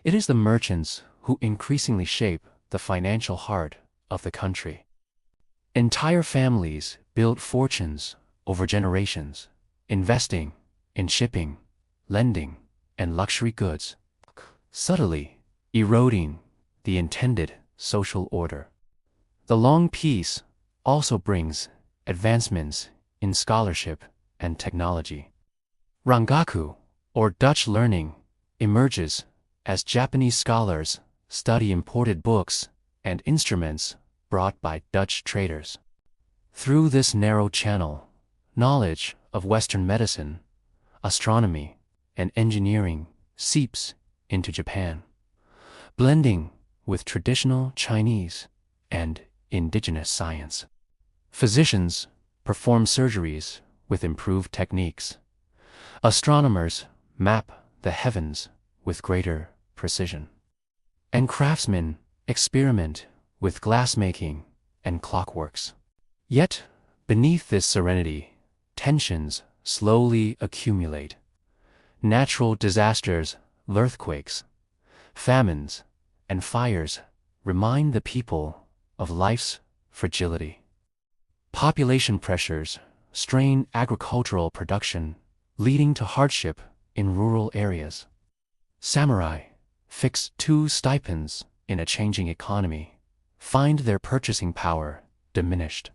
It is the merchants who increasingly shape the financial heart of the country. Entire families build fortunes over generations, investing in shipping, lending, and luxury goods, subtly eroding the intended social order. The long peace also brings advancements in scholarship and technology. Rangaku, or Dutch learning, emerges as Japanese scholars study imported books and instruments brought by Dutch traders. Through this narrow channel, knowledge of Western medicine, astronomy, and engineering seeps into Japan, blending with traditional Chinese and indigenous science. Physicians perform surgeries with improved techniques. Astronomers map the heavens with greater precision. And craftsmen experiment with glassmaking and clockworks. Yet, beneath this serenity, tensions slowly accumulate. Natural disasters, earthquakes, famines, and fires remind the people of life's fragility. Population pressures strain agricultural production, leading to hardship in rural areas. Samurai, fixed to stipends in a changing economy, find their purchasing power diminished,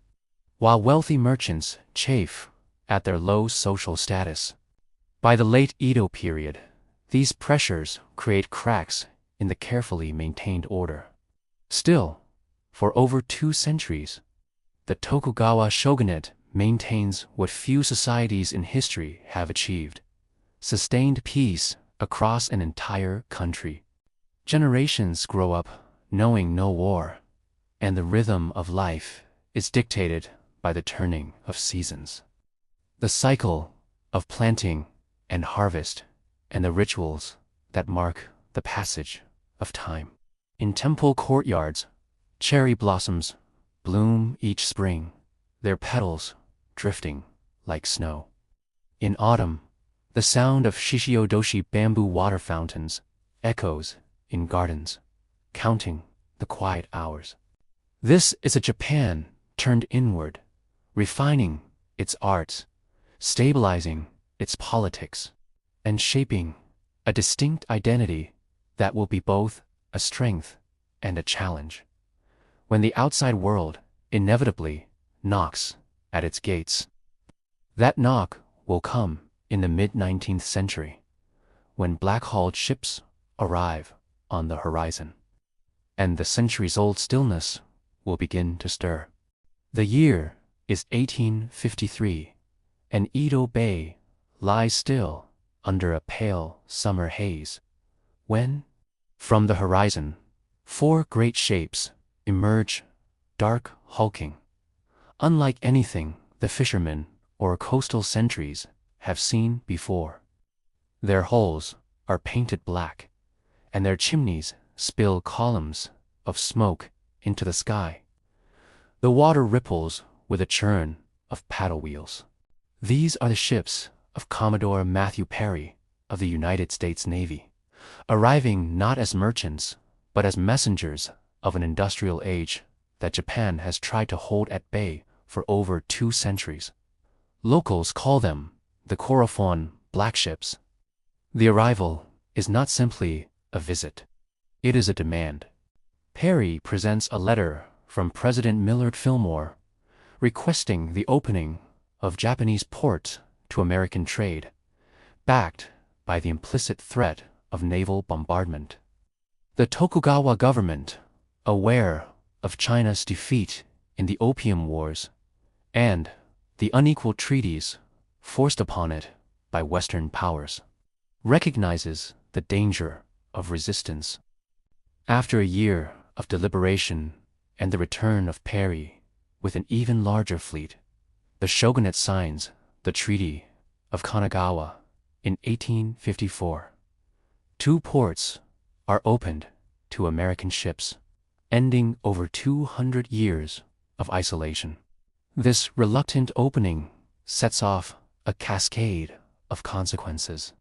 while wealthy merchants chafe at their low social status. By the late Edo period, these pressures create cracks in the carefully maintained order. Still, for over 2 centuries, the Tokugawa shogunate maintains what few societies in history have achieved: sustained peace across an entire country. Generations grow up knowing no war, and the rhythm of life is dictated by the turning of seasons. The cycle of planting and harvest, and the rituals that mark the passage of time. In temple courtyards, cherry blossoms bloom each spring, their petals drifting like snow. In autumn, the sound of shishiodoshi bamboo water fountains echoes in gardens, counting the quiet hours. This is a Japan turned inward, refining its arts, stabilizing its politics, and shaping a distinct identity that will be both a strength and a challenge when the outside world inevitably knocks at its gates. That knock will come in the mid-19th century, when black-hulled ships arrive on the horizon, and the centuries-old stillness will begin to stir. The year is 1853, and Edo Bay lies still under a pale summer haze, when, from the horizon, 4 great shapes emerge, dark, hulking, unlike anything the fishermen or coastal sentries have seen before. Their hulls are painted black, and their chimneys spill columns of smoke into the sky. The water ripples with a churn of paddle wheels. These are the ships of Commodore Matthew Perry of the United States Navy, arriving not as merchants, but as messengers of an industrial age that Japan has tried to hold at bay for over 2 centuries. Locals call them the Corophon Black Ships. The arrival is not simply a visit. It is a demand. Perry presents a letter from President Millard Fillmore requesting the opening of Japanese ports to American trade, backed by the implicit threat of naval bombardment. The Tokugawa government, aware of China's defeat in the Opium Wars and the unequal treaties forced upon it by Western powers, recognizes the danger of resistance. After a year of deliberation and the return of Perry with an even larger fleet, the shogunate signs the Treaty of Kanagawa in 1854. 2 ports are opened to American ships, ending over 200 years of isolation. This reluctant opening sets off a cascade of consequences.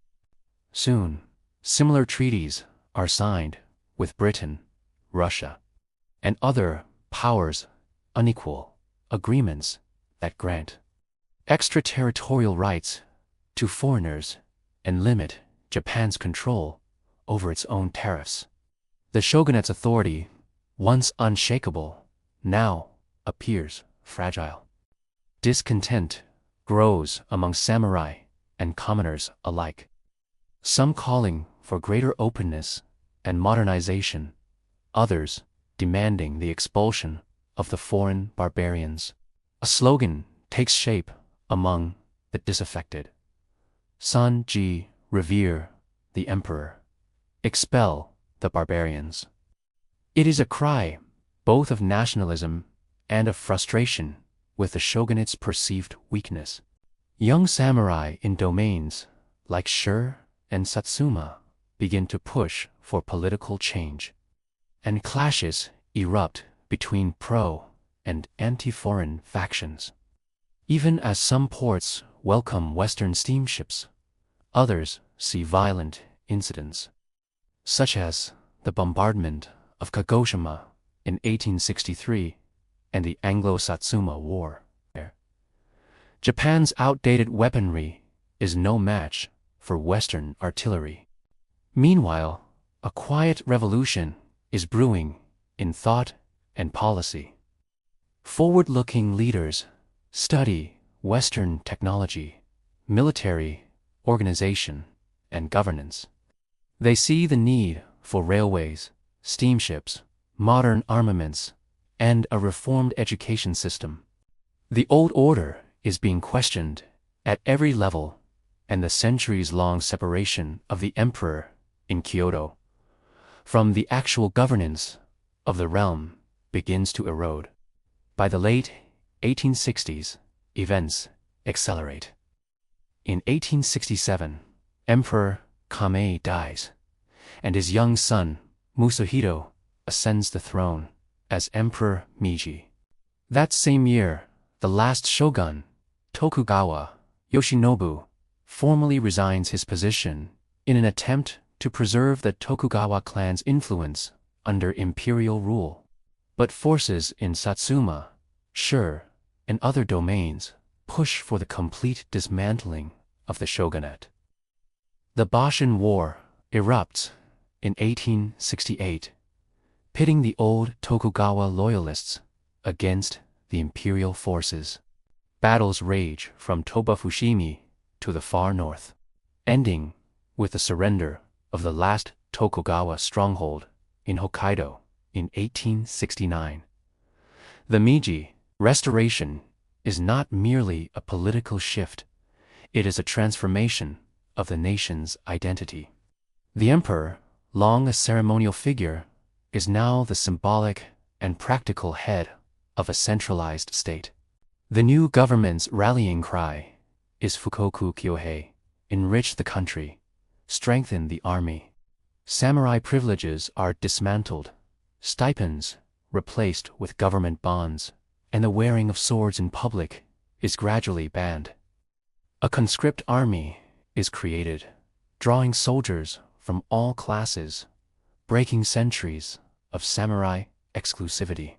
Soon, Similar treaties are signed with Britain, Russia, and other powers, unequal agreements that grant extraterritorial rights to foreigners and limit Japan's control over its own tariffs. The shogunate's authority, once unshakable, now appears fragile. Discontent grows among samurai and commoners alike, some calling for greater openness and modernization, others demanding the expulsion of the foreign barbarians. A slogan takes shape among the disaffected. Sanji, revere the emperor. Expel the barbarians. It is a cry both of nationalism and of frustration with the shogunate's perceived weakness. Young samurai in domains like Shur and Satsuma begin to push for political change, and clashes erupt between pro- and anti-foreign factions. Even as some ports welcome Western steamships, others see violent incidents, such as the bombardment of Kagoshima in 1863 and the Anglo-Satsuma War. Japan's outdated weaponry is no match for Western artillery. Meanwhile, a quiet revolution is brewing in thought and policy. Forward-looking leaders study Western technology, military organization, and governance. They see the need for railways, steamships, modern armaments, and a reformed education system. The old order is being questioned at every level, and the centuries-long separation of the emperor in Kyoto from the actual governance of the realm begins to erode. By the late 1860s, events accelerate. In 1867, Emperor Kame dies, and his young son, Musahito, ascends the throne as Emperor Meiji. That same year, the last shogun, Tokugawa Yoshinobu, formally resigns his position in an attempt to preserve the Tokugawa clan's influence under imperial rule. But forces in Satsuma, Shur, and other domains push for the complete dismantling of the shogunate. The Boshin War erupts in 1868, pitting the old Tokugawa loyalists against the imperial forces. Battles rage from Toba-Fushimi to the far north, ending with the surrender of the last Tokugawa stronghold in Hokkaido in 1869. The Meiji Restoration is not merely a political shift, it is a transformation of the nation's identity. The emperor, long a ceremonial figure, is now the symbolic and practical head of a centralized state. The new government's rallying cry is Fukoku Kyohei, enrich the country, strengthen the army. Samurai privileges are dismantled, stipends replaced with government bonds, and the wearing of swords in public is gradually banned. A conscript army is created, drawing soldiers from all classes, breaking centuries of samurai exclusivity.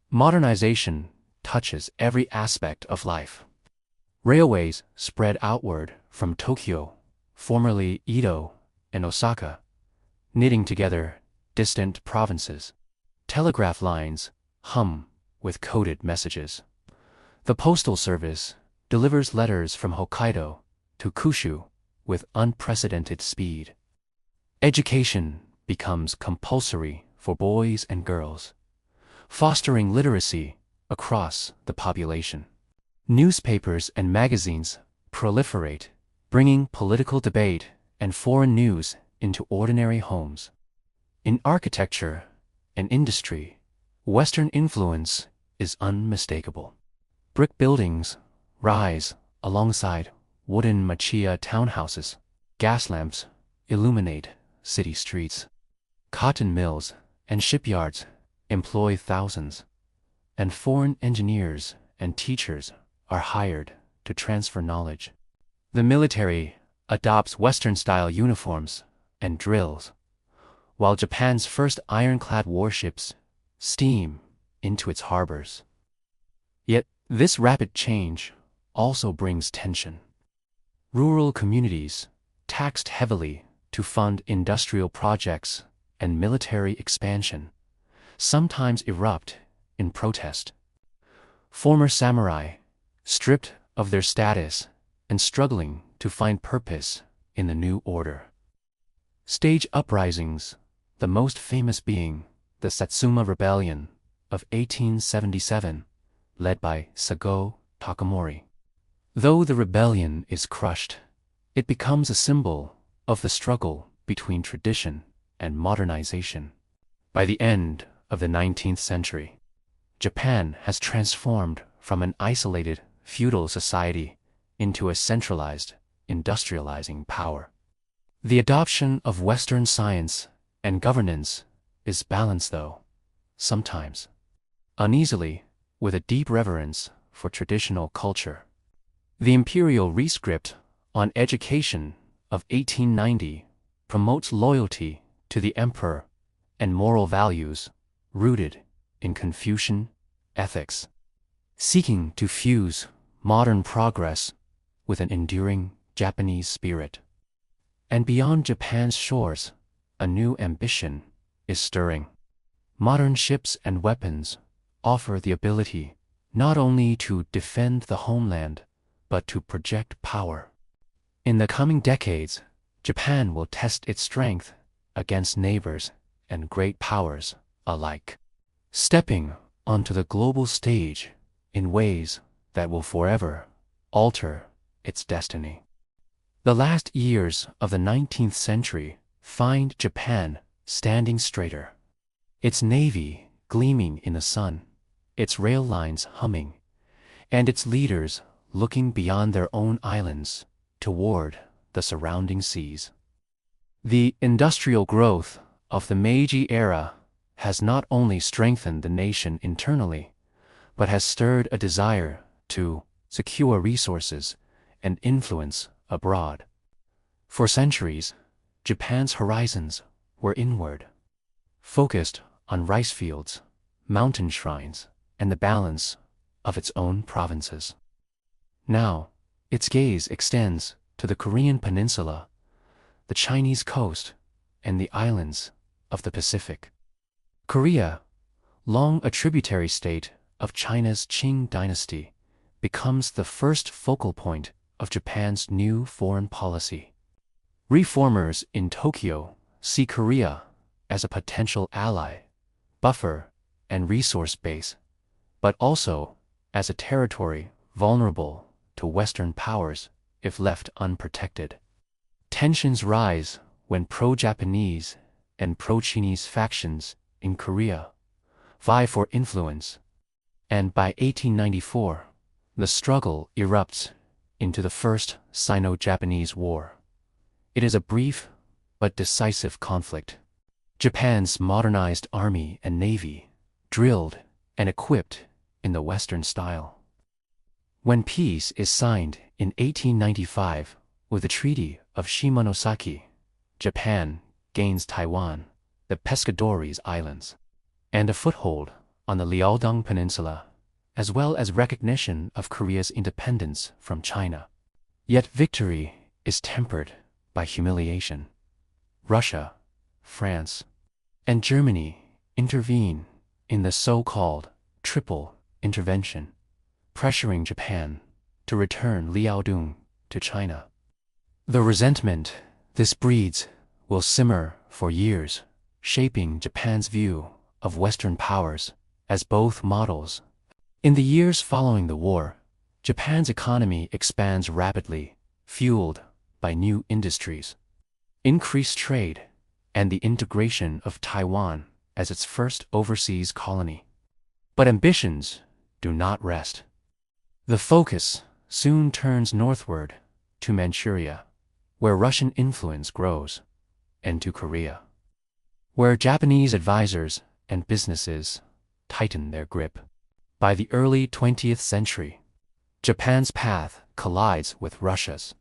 Modernization touches every aspect of life. Railways spread outward from Tokyo, formerly Edo, and Osaka, knitting together distant provinces. Telegraph lines hum with coded messages. The postal service delivers letters from Hokkaido to Kyushu with unprecedented speed. Education becomes compulsory for boys and girls, fostering literacy across the population. Newspapers and magazines proliferate, bringing political debate and foreign news into ordinary homes. In architecture and industry, Western influence is unmistakable. Brick buildings rise alongside wooden machiya townhouses. Gas lamps illuminate city streets. Cotton mills and shipyards employ thousands, and foreign engineers and teachers are hired to transfer knowledge. The military adopts Western-style uniforms and drills, while Japan's first ironclad warships steam into its harbors. Yet this rapid change also brings tension. Rural communities, taxed heavily to fund industrial projects and military expansion, sometimes erupt in protest. Former samurai, stripped of their status and struggling to find purpose in the new order, stage uprisings, the most famous being the Satsuma Rebellion of 1877, led by Sago Takamori. Though the rebellion is crushed, it becomes a symbol of the struggle between tradition and modernization. By the end of the 19th century, Japan has transformed from an isolated feudal society into a centralized, industrializing power. The adoption of Western science and governance is balanced, though, sometimes uneasily, with a deep reverence for traditional culture. The imperial rescript on education of 1890 promotes loyalty to the emperor and moral values rooted in Confucian ethics, seeking to fuse modern progress with an enduring Japanese spirit. And beyond Japan's shores, a new ambition is stirring. Modern ships and weapons offer the ability not only to defend the homeland, but to project power. In the coming decades, Japan will test its strength against neighbors and great powers alike, stepping onto the global stage in ways that will forever alter its destiny. The last years of the 19th century find Japan standing straighter, its navy gleaming in the sun, its rail lines humming, and its leaders looking beyond their own islands toward the surrounding seas. The industrial growth of the Meiji era has not only strengthened the nation internally, but has stirred a desire to secure resources and influence abroad. For centuries, Japan's horizons were inward, focused on rice fields, mountain shrines, and the balance of its own provinces. Now, its gaze extends to the Korean peninsula, the Chinese coast, and the islands of the Pacific. Korea, long a tributary state of China's Qing dynasty, becomes the first focal point of Japan's new foreign policy. Reformers in Tokyo see Korea as a potential ally, buffer, and resource base, but also as a territory vulnerable to Western powers if left unprotected. Tensions rise when pro-Japanese and pro-Chinese factions in Korea vie for influence, and by 1894, the struggle erupts into the First Sino-Japanese War. It is a brief but decisive conflict. Japan's modernized army and navy, drilled and equipped in the Western style. When peace is signed in 1895 with the Treaty of Shimonoseki, Japan gains Taiwan, the Pescadores Islands, and a foothold on the Liaodong Peninsula, as well as recognition of Korea's independence from China. Yet victory is tempered by humiliation. Russia, France, and Germany intervene in the so-called Triple Intervention, pressuring Japan to return Liaodong to China. The resentment this breeds will simmer for years, shaping Japan's view of Western powers as both models. In the years following the war, Japan's economy expands rapidly, fueled by new industries, increased trade, and the integration of Taiwan as its first overseas colony. But ambitions do not rest. The focus soon turns northward to Manchuria, where Russian influence grows, and to Korea, where Japanese advisors and businesses tighten their grip. By the early 20th century, Japan's path collides with Russia's.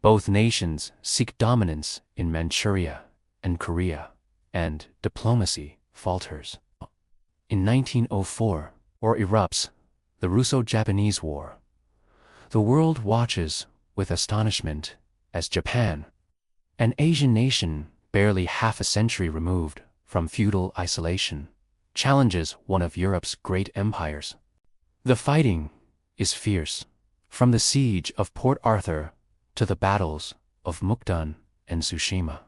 Both nations seek dominance in Manchuria and Korea, and diplomacy falters. In 1904, erupts the Russo-Japanese War. The world watches with astonishment as Japan, an Asian nation barely half a century removed from feudal isolation, challenges one of Europe's great empires. The fighting is fierce, from the siege of Port Arthur to the battles of Mukden and Tsushima.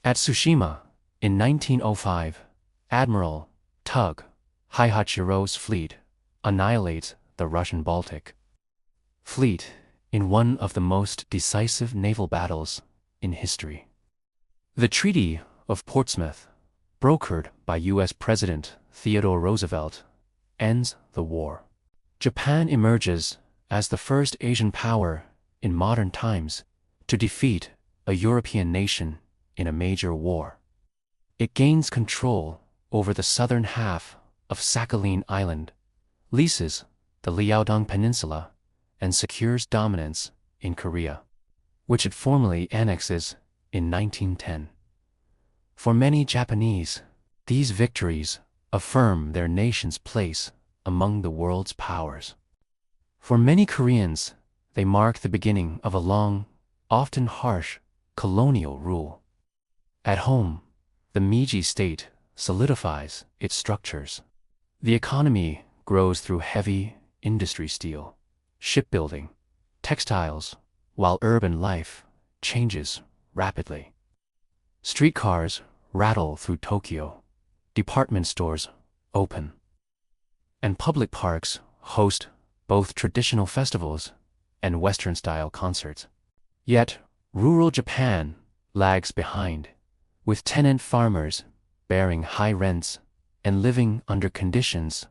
At Tsushima, in 1905, Admiral Tug Heihachiro's fleet annihilates the Russian Baltic Fleet in one of the most decisive naval battles in history. The Treaty of Portsmouth, brokered by U.S. President Theodore Roosevelt, ends the war. Japan emerges as the first Asian power in modern times to defeat a European nation in a major war. It gains control over the southern half of Sakhalin Island, leases the Liaodong Peninsula, and secures dominance in Korea, which it formally annexes in 1910. For many Japanese, these victories affirm their nation's place among the world's powers. For many Koreans, they mark the beginning of a long, often harsh, colonial rule. At home, the Meiji state solidifies its structures. The economy grows through heavy industry steel, shipbuilding, textiles, while urban life changes rapidly. Streetcars rattle through Tokyo, department stores open, and public parks host both traditional festivals and Western-style concerts. Yet, rural Japan lags behind, with tenant farmers bearing high rents and living under conditions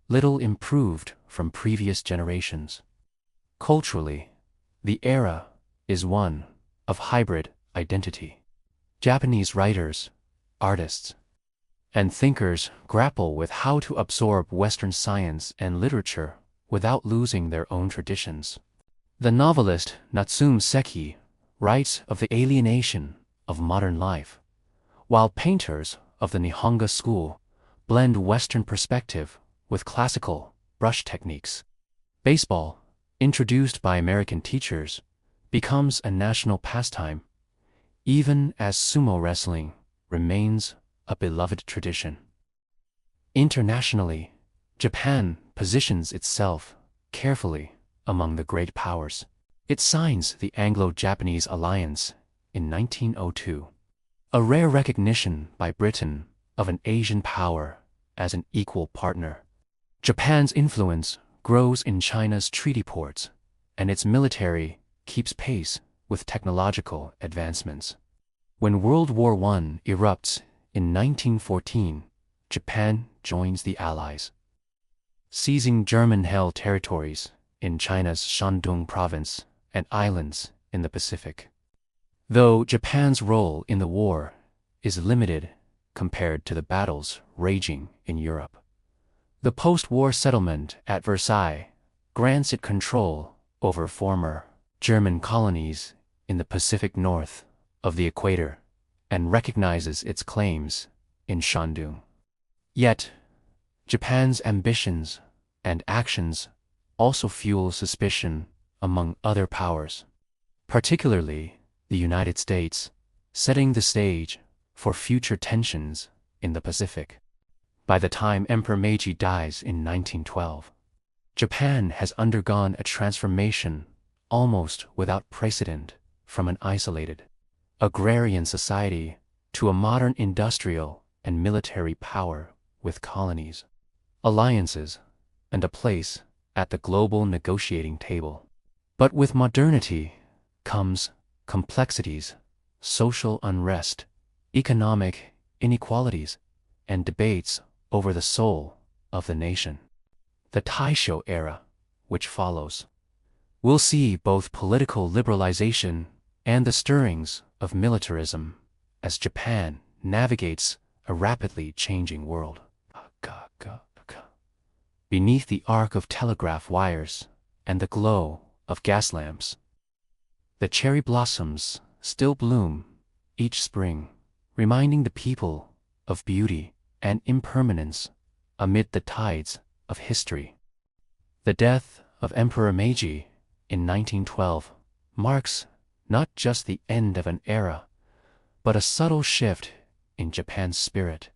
little improved from previous generations. Culturally, the era is one of hybrid identity. Japanese writers, artists, and thinkers grapple with how to absorb Western science and literature without losing their own traditions. The novelist Natsume Seki writes of the alienation of modern life, while painters of the Nihonga school blend Western perspective with classical brush techniques. Baseball, introduced by American teachers, becomes a national pastime, even as sumo wrestling remains a beloved tradition. Internationally, Japan positions itself carefully among the great powers. It signs the Anglo-Japanese Alliance in 1902, a rare recognition by Britain of an Asian power as an equal partner. Japan's influence grows in China's treaty ports, and its military keeps pace with technological advancements. When World War I erupts in 1914, Japan joins the Allies, seizing German-held territories in China's Shandong province and islands in the Pacific. Though Japan's role in the war is limited compared to the battles raging in Europe, the post-war settlement at Versailles grants it control over former German colonies in the Pacific north of the equator and recognizes its claims in Shandong. Yet, Japan's ambitions and actions also fuel suspicion among other powers, particularly the United States, setting the stage for future tensions in the Pacific. By the time Emperor Meiji dies in 1912, Japan has undergone a transformation almost without precedent from an isolated, agrarian society to a modern industrial and military power with colonies, alliances, and a place at the global negotiating table. But with modernity comes complexities, social unrest, economic inequalities, and debates over the soul of the nation. The Taisho era, which follows, will see both political liberalization and the stirrings of militarism as Japan navigates a rapidly changing world. Beneath the arc of telegraph wires and the glow of gas lamps, the cherry blossoms still bloom each spring reminding the people of beauty and impermanence amid the tides of history. The death of Emperor Meiji in 1912 marks not just the end of an era, but a subtle shift in Japan's spirit.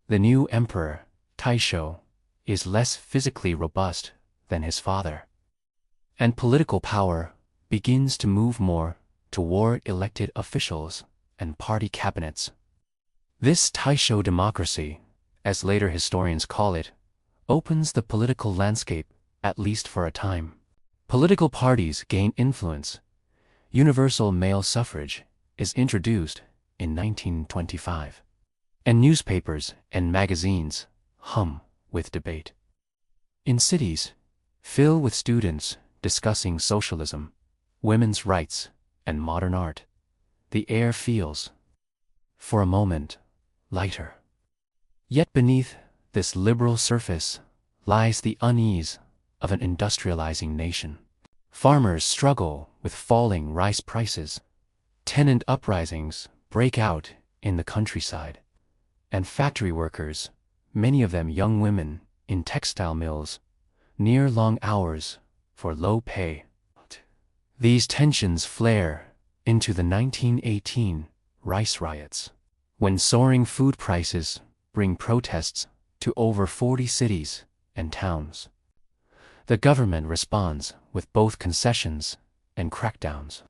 The new emperor, Taisho, is less physically robust than his father, and political power begins to move more toward elected officials and party cabinets. This Taisho democracy, as later historians call it, opens the political landscape, at least for a time. Political parties gain influence. Universal male suffrage is introduced in 1925. And newspapers and magazines hum with debate. In cities, fill with students discussing socialism, women's rights, and modern art, the air feels, for a moment, lighter. Yet beneath this liberal surface lies the unease of an industrializing nation. Farmers struggle with falling rice prices. Tenant uprisings break out in the countryside. And factory workers, many of them young women in textile mills, near long hours for low pay. These tensions flare into the 1918 rice riots, when soaring food prices bring protests to over 40 cities and towns. The government responds with both concessions and crackdowns,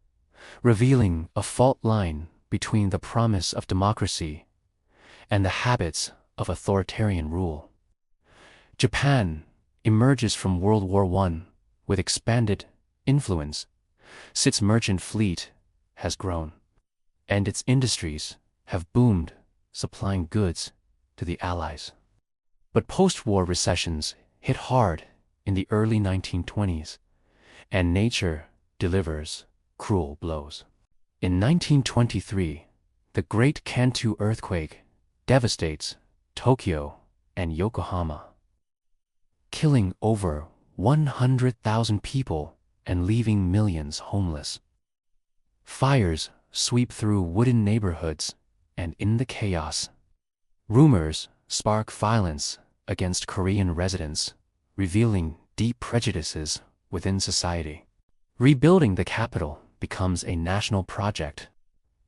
revealing a fault line between the promise of democracy and the habits of authoritarian rule. Japan emerges from World War I with expanded influence. Its merchant fleet has grown, and its industries have boomed, supplying goods to the Allies. But post-war recessions hit hard in the early 1920s, and nature delivers cruel blows. In 1923, the Great Kanto earthquake devastates Tokyo and Yokohama, killing over 100,000 people and leaving millions homeless. Fires sweep through wooden neighborhoods, and in the chaos, rumors spark violence against Korean residents, revealing deep prejudices within society. Rebuilding the capital becomes a national project,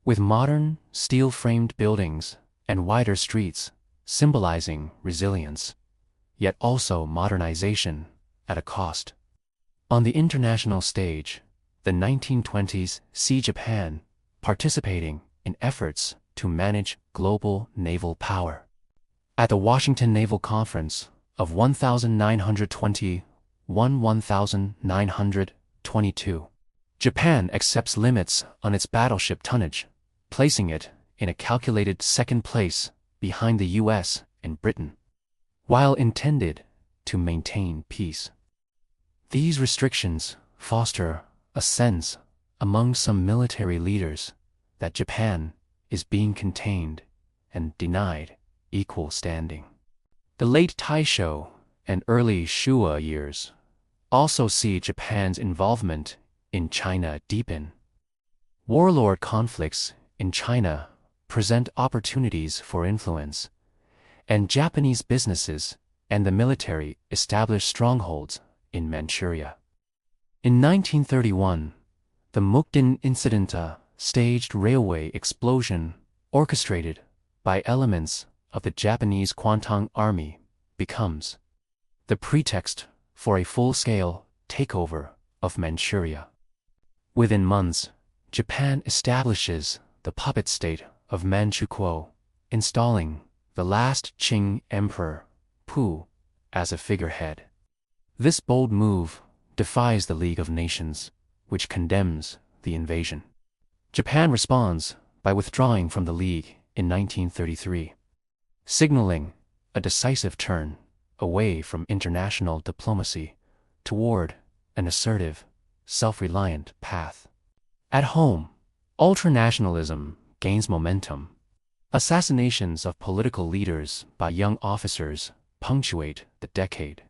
with modern, steel-framed buildings and wider streets symbolizing resilience, yet also modernization at a cost. On the international stage, the 1920s see Japan participating in efforts to manage global naval power. At the Washington Naval Conference of 1920-1922, Japan accepts limits on its battleship tonnage, placing it in a calculated second place behind the US and Britain, while intended to maintain peace. These restrictions foster a sense among some military leaders that Japan is being contained and denied equal standing. The late Taisho and early Showa years also see Japan's involvement in China deepen. Warlord conflicts in China present opportunities for influence, and Japanese businesses and the military establish strongholds in Manchuria. In 1931, the Mukden Incident, a staged railway explosion orchestrated by elements of the Japanese Kwantung Army, becomes the pretext for a full-scale takeover of Manchuria. Within months, Japan establishes the puppet state of Manchukuo, installing the last Qing emperor, Pu, as a figurehead. This bold move defies the League of Nations, which condemns the invasion. Japan responds by withdrawing from the League in 1933, signaling a decisive turn away from international diplomacy toward an assertive, self-reliant path. At home, ultranationalism gains momentum. Assassinations of political leaders by young officers punctuate the decade,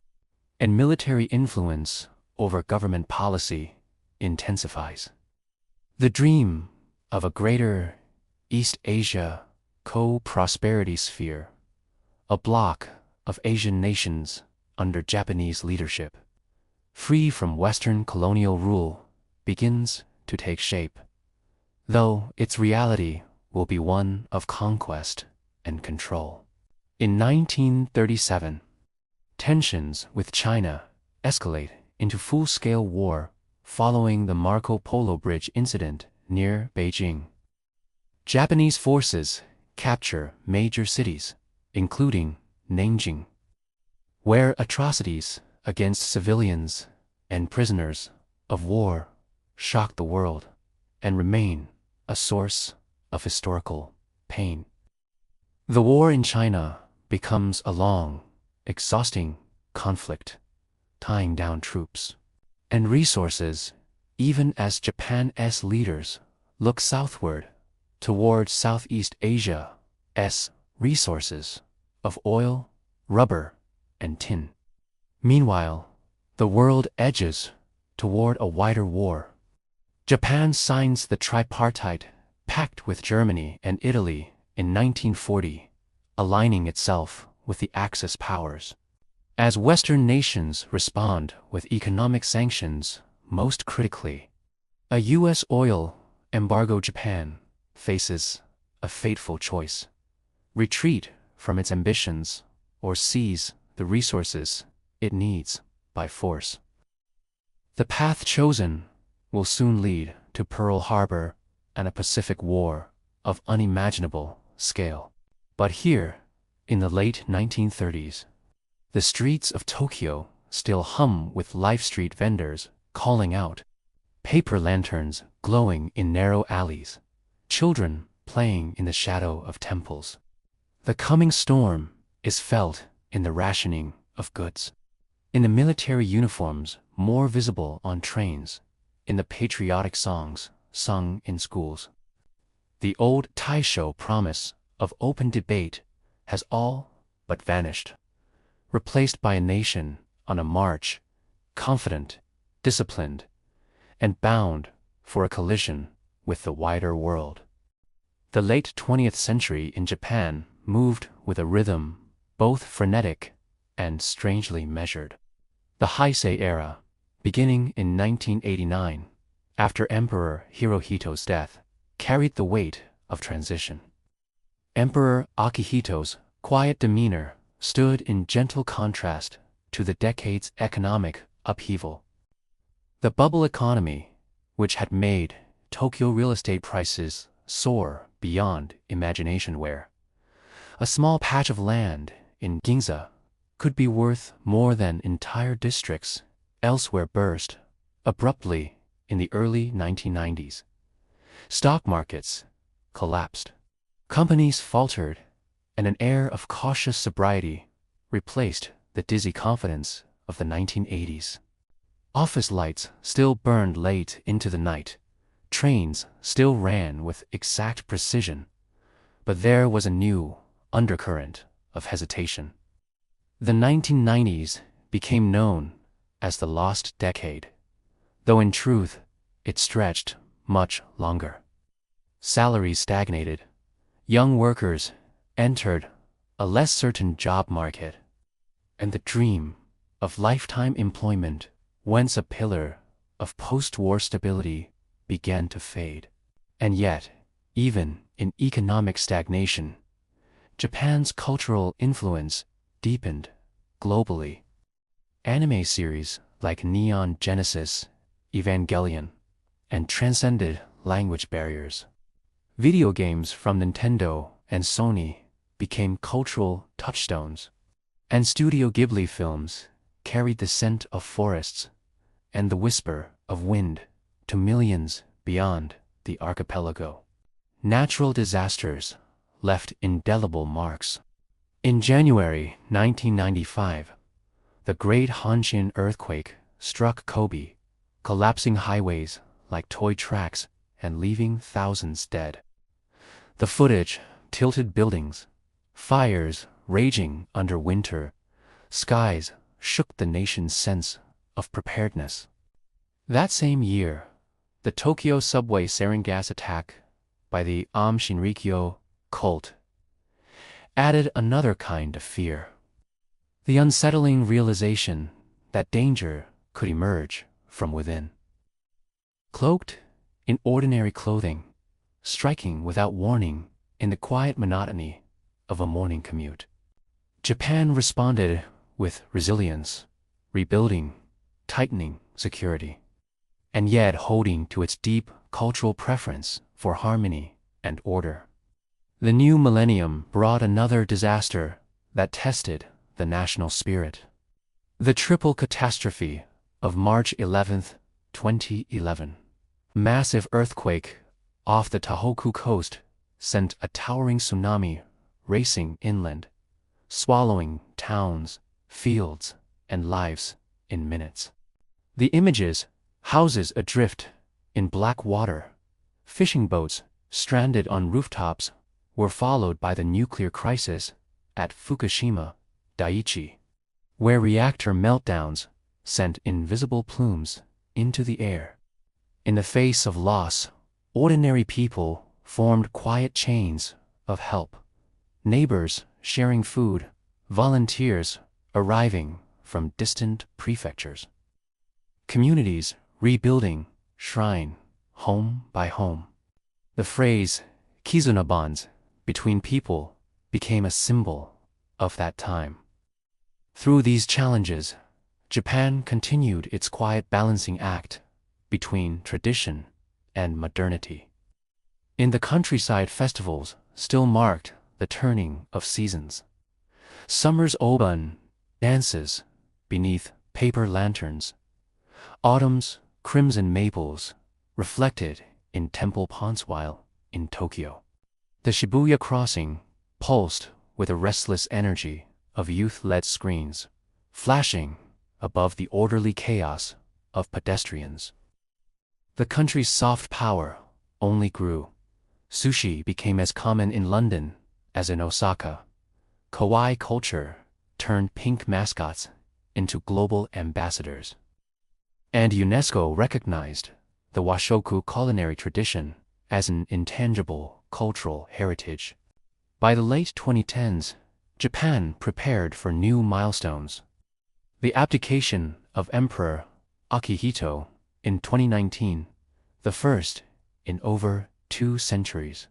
and military influence over government policy intensifies. The dream of a greater East Asia co-prosperity sphere, a bloc of Asian nations under Japanese leadership, free from Western colonial rule, begins to take shape, though its reality will be one of conquest and control. In 1937, tensions with China escalate into full-scale war following the Marco Polo Bridge incident near Beijing. Japanese forces capture major cities, including Nanjing, where atrocities against civilians and prisoners of war shock the world and remain a source of historical pain. The war in China becomes a long, exhausting conflict, tying down troops and resources even as Japan's leaders look southward toward Southeast Asia's resources of oil, rubber, and tin. Meanwhile, the world edges toward a wider war. Japan signs the Tripartite Pact with Germany and Italy in 1940, aligning itself with the Axis powers. As Western nations respond with economic sanctions, most critically, a U.S. oil embargo, Japan faces a fateful choice: retreat from its ambitions or seize the resources it needs by force. The path chosen will soon lead to Pearl Harbor and a Pacific War of unimaginable scale. But here, in the late 1930s, the streets of Tokyo still hum with live street vendors calling out, paper lanterns glowing in narrow alleys, children playing in the shadow of temples. The coming storm is felt in the rationing of goods, in the military uniforms more visible on trains, in the patriotic songs sung in schools. The old Taisho promise of open debate has all but vanished, replaced by a nation on a march, confident, disciplined, and bound for a collision with the wider world. The late 20th century in Japan moved with a rhythm both frenetic and strangely measured. The Heisei era, beginning in 1989, after Emperor Hirohito's death, carried the weight of transition. Emperor Akihito's quiet demeanor stood in gentle contrast to the decade's economic upheaval. The bubble economy, which had made Tokyo real estate prices soar beyond imagination, where a small patch of land in Ginza could be worth more than entire districts elsewhere, burst abruptly in the early 1990s. Stock markets collapsed, companies faltered, and an air of cautious sobriety replaced the dizzy confidence of the 1980s. Office lights still burned late into the night, trains still ran with exact precision, but there was a new undercurrent of hesitation. The 1990s became known as the lost decade, though in truth it stretched much longer. Salaries stagnated, young workers entered a less certain job market, and the dream of lifetime employment, once a pillar of post-war stability, began to fade. And yet, even in economic stagnation, Japan's cultural influence deepened globally. Anime series like Neon Genesis Evangelion and transcended language barriers. Video games from Nintendo and Sony became cultural touchstones, and Studio Ghibli films carried the scent of forests and the whisper of wind to millions beyond the archipelago. Natural disasters left indelible marks. In January 1995, the Great Hanshin earthquake struck Kobe, collapsing highways like toy tracks and leaving thousands dead. The footage tilted buildings, fires raging under winter skies shook the nation's sense of preparedness. That same year, the Tokyo subway sarin gas attack by the Shinrikyo cult added another kind of fear. The unsettling realization that danger could emerge from within. Cloaked in ordinary clothing, striking without warning in the quiet monotony of a morning commute, Japan responded with resilience, rebuilding, tightening security, and yet holding to its deep cultural preference for harmony and order. The new millennium brought another disaster that tested the national spirit. The triple catastrophe of March 11, 2011. Massive earthquake off the Tohoku coast sent a towering tsunami racing inland, swallowing towns, fields, and lives in minutes. The images, houses adrift in black water, fishing boats stranded on rooftops, were followed by the nuclear crisis at Fukushima Daiichi, where reactor meltdowns sent invisible plumes into the air. In the face of loss, ordinary people formed quiet chains of help. Neighbors sharing food, volunteers arriving from distant prefectures. Communities rebuilding shrine, home by home. The phrase "Kizuna bonds" between people became a symbol of that time. Through these challenges, Japan continued its quiet balancing act between tradition and modernity. In the countryside, festivals still marked the turning of seasons. Summer's obon dances beneath paper lanterns. Autumn's crimson maples reflected in temple ponds, while in Tokyo, the Shibuya crossing pulsed with a restless energy of youth-led screens, flashing above the orderly chaos of pedestrians. The country's soft power only grew. Sushi became as common in London as in Osaka. Kawaii culture turned pink mascots into global ambassadors. And UNESCO recognized the washoku culinary tradition as an intangible cultural heritage. By the late 2010s, Japan prepared for new milestones. The abdication of Emperor Akihito in 2019, the first in over 2 centuries,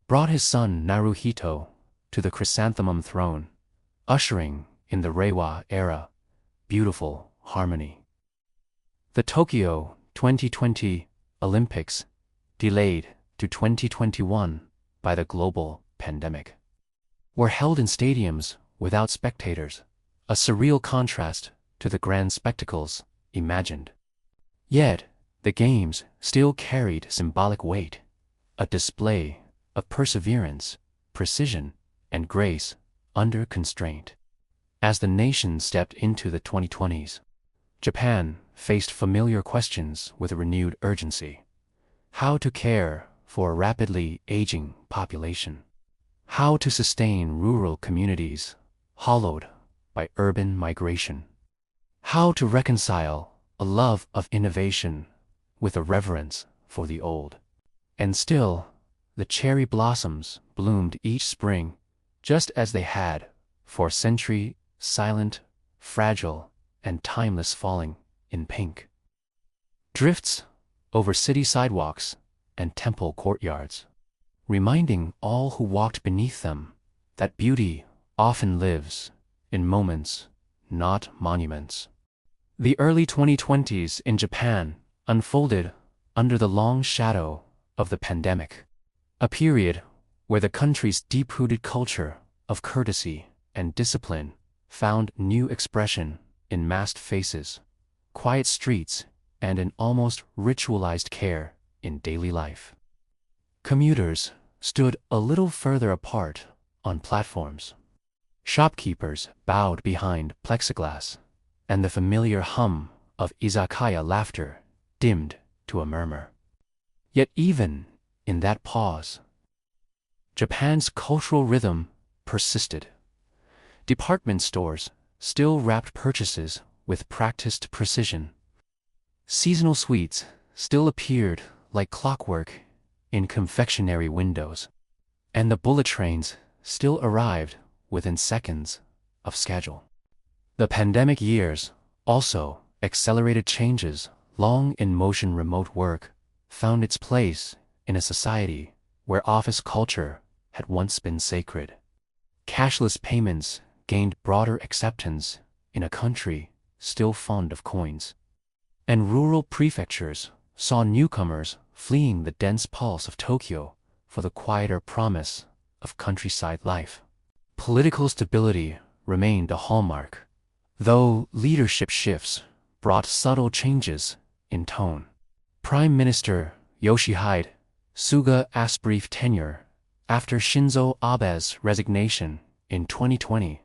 brought his son Naruhito to the chrysanthemum throne, ushering in the Reiwa era beautiful harmony. The Tokyo 2020 Olympics, delayed to 2021 by the global pandemic, were held in stadiums without spectators, a surreal contrast to the grand spectacles imagined. Yet, the games still carried symbolic weight, a display of perseverance, precision, and grace under constraint. As the nation stepped into the 2020s, Japan faced familiar questions with a renewed urgency. How to care for a rapidly aging population? How to sustain rural communities hollowed by urban migration? How to reconcile a love of innovation with a reverence for the old? And still, the cherry blossoms bloomed each spring, just as they had for a century, silent, fragile, and timeless, falling in pink. Drifts over city sidewalks and temple courtyards, reminding all who walked beneath them that beauty often lives in moments, not monuments. The early 2020s in Japan unfolded under the long shadow of the pandemic, a period where the country's deep-rooted culture of courtesy and discipline found new expression in masked faces, quiet streets, and an almost ritualized care in daily life. Commuters stood a little further apart on platforms. Shopkeepers bowed behind plexiglass, and the familiar hum of izakaya laughter dimmed to a murmur. Yet even in that pause, Japan's cultural rhythm persisted. Department stores still wrapped purchases with practiced precision. Seasonal sweets still appeared like clockwork in confectionery windows, and the bullet trains still arrived within seconds of schedule. The pandemic years also accelerated changes. Long in motion remote work found its place in a society where office culture had once been sacred. Cashless payments gained broader acceptance in a country still fond of coins. And rural prefectures saw newcomers fleeing the dense pulse of Tokyo for the quieter promise of countryside life. Political stability remained a hallmark, though leadership shifts brought subtle changes in tone. Prime Minister Yoshihide Suga's brief tenure after Shinzo Abe's resignation in 2020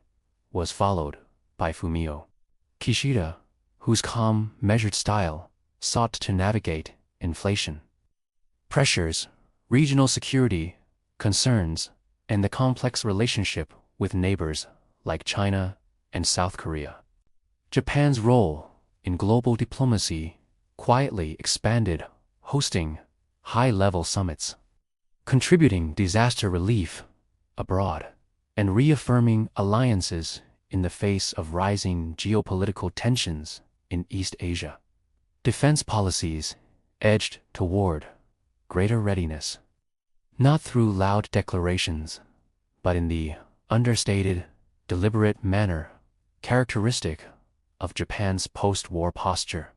was followed by Fumio Kishida, whose calm, measured style sought to navigate inflation pressures, regional security concerns, and the complex relationship with neighbors like China and South Korea. Japan's role in global diplomacy quietly expanded, hosting high-level summits, contributing disaster relief abroad, and reaffirming alliances in the face of rising geopolitical tensions in East Asia. Defense policies edged toward greater readiness, not through loud declarations, but in the understated, deliberate manner characteristic of Japan's post-war posture.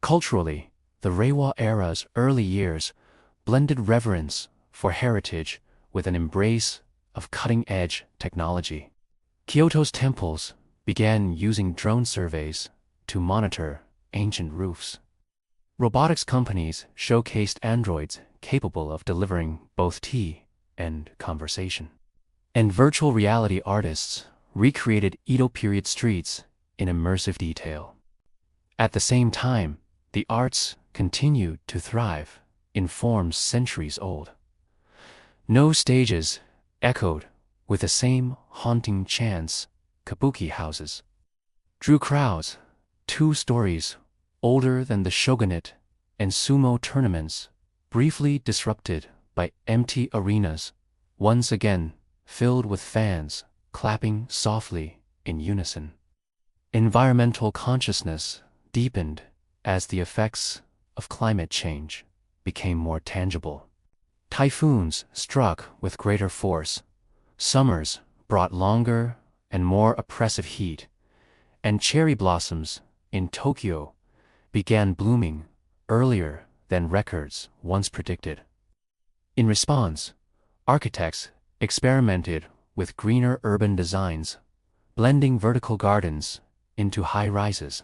Culturally, the Reiwa era's early years blended reverence for heritage with an embrace of cutting-edge technology. Kyoto's temples began using drone surveys to monitor ancient roofs. Robotics companies showcased androids capable of delivering both tea and conversation. And virtual reality artists recreated Edo Period streets in immersive detail. At the same time, the arts continued to thrive in forms centuries old. No stages echoed with the same haunting chants. Kabuki houses drew crowds 2 stories older than the shogunate, and sumo tournaments, briefly disrupted by empty arenas, once again filled with fans clapping softly in unison. Environmental consciousness deepened as the effects of climate change became more tangible. Typhoons struck with greater force, summers brought longer and more oppressive heat, and cherry blossoms in Tokyo began blooming earlier than records once predicted. In response, architects experimented with greener urban designs, blending vertical gardens into high-rises,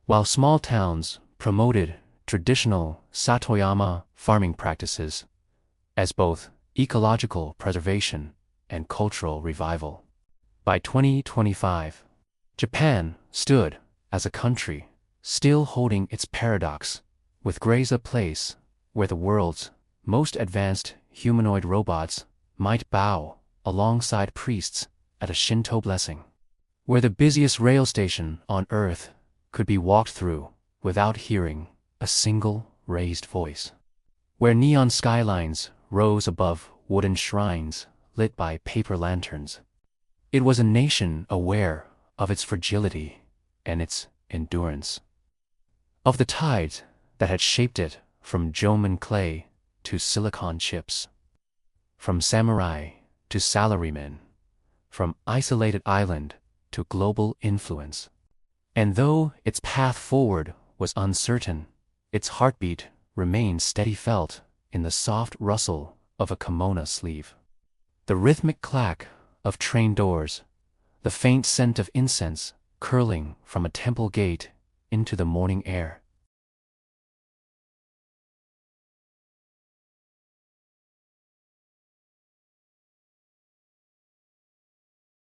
while small towns promoted traditional Satoyama farming practices as both ecological preservation and cultural revival. By 2025, Japan stood as a country still holding its paradox, with grace a place where the world's most advanced humanoid robots might bow alongside priests at a Shinto blessing, where the busiest rail station on Earth could be walked through without hearing a single raised voice, where neon skylines rose above wooden shrines lit by paper lanterns. It was a nation aware of its fragility and its endurance, of the tides that had shaped it from Jōmon clay to silicon chips, from samurai to salarymen, from isolated island to global influence. And though its path forward was uncertain, its heartbeat remained steady, felt in the soft rustle of a kimono sleeve, the rhythmic clack of train doors, the faint scent of incense curling from a temple gate into the morning air.